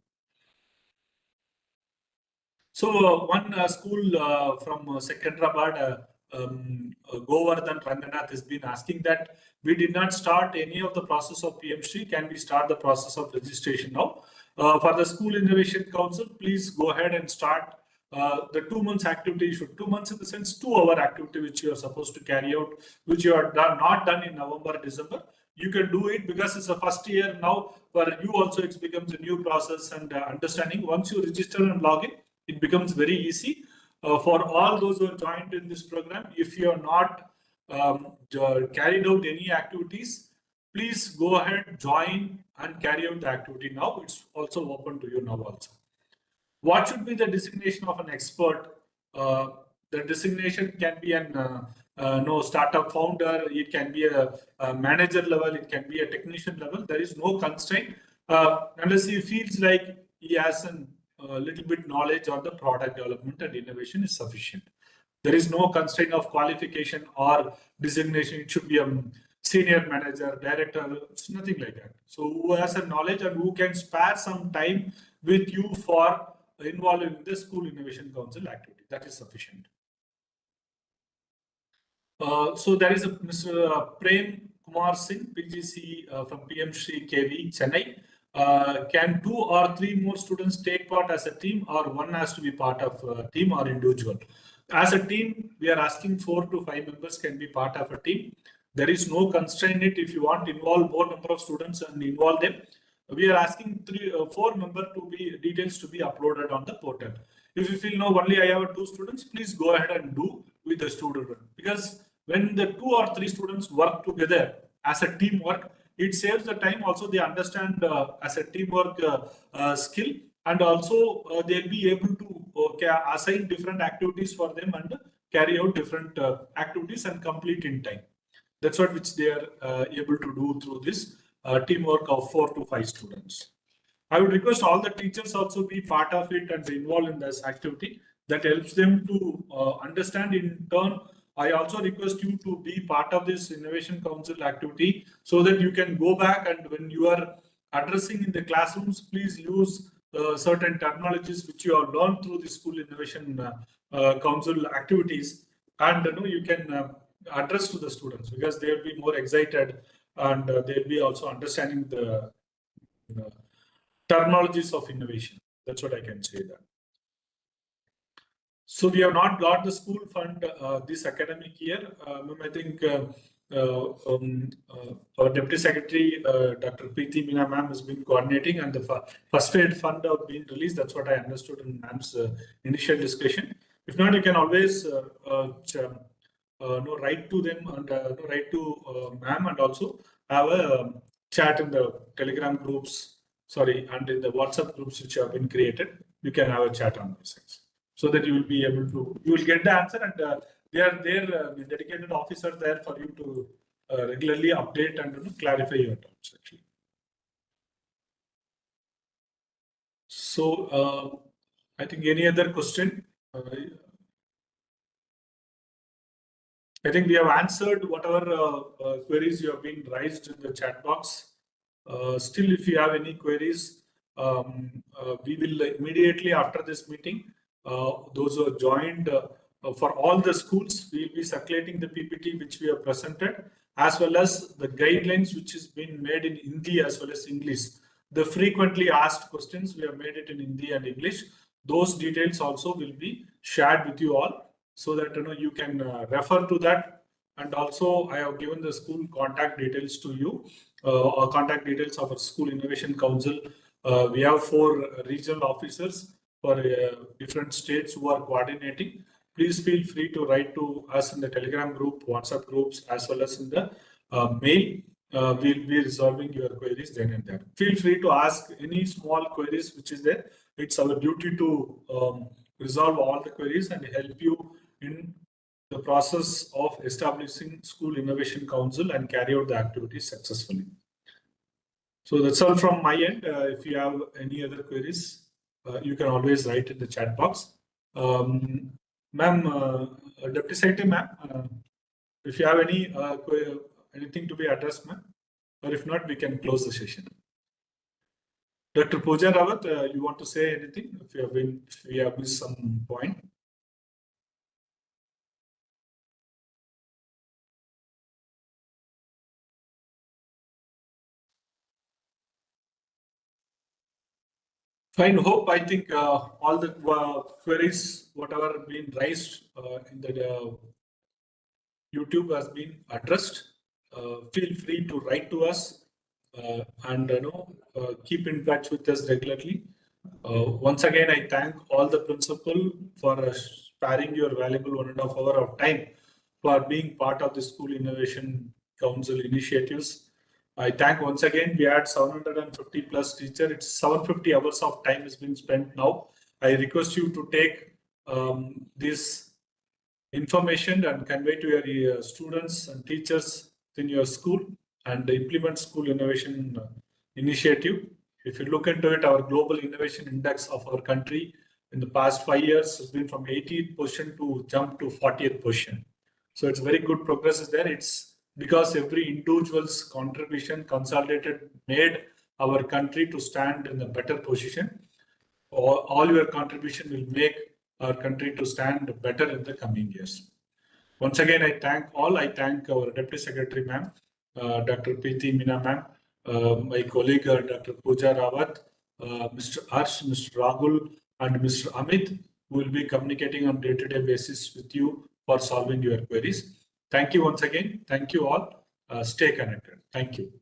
So one school from Secunderabad, Govardhan Ranganath, has been asking that we did not start any of the process of PMC. Can we start the process of registration now? For the School Innovation Council, please go ahead and start the 2 months activity. 2 months in the sense 2-hour activity which you are supposed to carry out, which you are not done in November, December. you can do it because it's the first year now. For you also, it becomes a new process and understanding. Once you register and log in, it becomes very easy. For all those who are joined in this program, if you are not carried out any activities, please go ahead, join and carry out the activity now. It's also open to you now also. What should be the designation of an expert? The designation can be an startup founder, it can be a manager level, it can be a technician level. There is no constraint unless he feels like he has a little bit knowledge on the product development and innovation is sufficient. There is no constraint of qualification or designation. It should be a senior manager, director, it's nothing like that. So who has a knowledge and who can spare some time with you for involved in the School Innovation Council activity, that is sufficient. So there is a Mr. Prem Kumar Singh, PGC from PM Shri KV, Chennai. Can 2 or 3 more students take part as a team, or one has to be part of a team or individual? As a team, we are asking 4 to 5 members can be part of a team. There is no constraint it. If you want to involve more number of students and involve them, we are asking 4 member details to be uploaded on the portal. If you feel no, only I have 2 students, please go ahead and do with the student, because when the 2 or 3 students work together as a teamwork, it saves the time. Also, they understand as a teamwork skill, and also they'll be able to assign different activities for them and carry out different activities and complete in time. That's what which they are able to do through this teamwork of 4 to 5 students. I would request all the teachers also be part of it and involved in this activity. That helps them to understand. In turn, I also request you to be part of this Innovation Council activity so that you can go back and when you are addressing in the classrooms, please use certain terminologies which you have learned through the School Innovation Council activities, and you can address to the students, because they will be more excited and they'll be also understanding the terminologies of innovation. That's what I can say that. So we have not got the school fund this academic year. I think our Deputy Secretary, Dr. Preeti Meena ma'am, has been coordinating, and the first aid fund have been released. That's what I understood in ma'am's initial discussion. If not, you can always write to them and write to ma'am, and also have a chat in the Telegram groups, and in the WhatsApp groups which have been created. You can have a chat on those things, so that you will be able to, you will get the answer, and they are there, dedicated officers there for you to regularly update and clarify your doubts actually. So I think any other question? I think we have answered whatever queries you have been raised in the chat box. Still, if you have any queries, we will immediately after this meeting, those who have joined for all the schools, we will be circulating the PPT which we have presented, as well as the guidelines which is being made in Hindi as well as English. The frequently asked questions, we have made it in Hindi and English. Those details also will be shared with you all, so that you can refer to that. And also I have given the school contact details to you, or contact details of our School Innovation Council. We have 4 regional officers for different states who are coordinating. Please feel free to write to us in the Telegram group, WhatsApp groups, as well as in the mail. We'll be resolving your queries then and there. Feel free to ask any small queries which is there. It's our duty to resolve all the queries and help you in the process of establishing School Innovation Council and carry out the activities successfully. So that's all from my end. If you have any other queries, you can always write in the chat box. Ma'am, Deputy Secretary ma'am, if you have anything to be addressed, ma'am, or if not, we can close the session. Dr. Pooja Rawat, you want to say anything? If we have missed some point. Fine. Hope, I think all the queries, whatever been raised in the YouTube has been addressed. feel free to write to us and keep in touch with us regularly. Once again, I thank all the principal for sparing your valuable 1.5 hour of time for being part of the School Innovation Council initiatives. I thank once again, we had 750 plus teachers. It's 750 hours of time is being spent now. I request you to take this information and convey to your students and teachers in your school and implement School Innovation Initiative. If you look into it, our global innovation index of our country in the past 5 years has been from 18th position to jump to 40th position. So it's very good progress is there. It's because every individual's contribution consolidated made our country to stand in a better position. All your contribution will make our country to stand better in the coming years. Once again, I thank all. I thank our Deputy Secretary, ma'am, Dr. Preeti Meena, ma'am, my colleague, Dr. Pooja Rawat, Mr. Harsh, Mr. Rahul, and Mr. Amit, who will be communicating on day-to-day basis with you for solving your queries. Thank you once again. Thank you all. Stay connected. Thank you.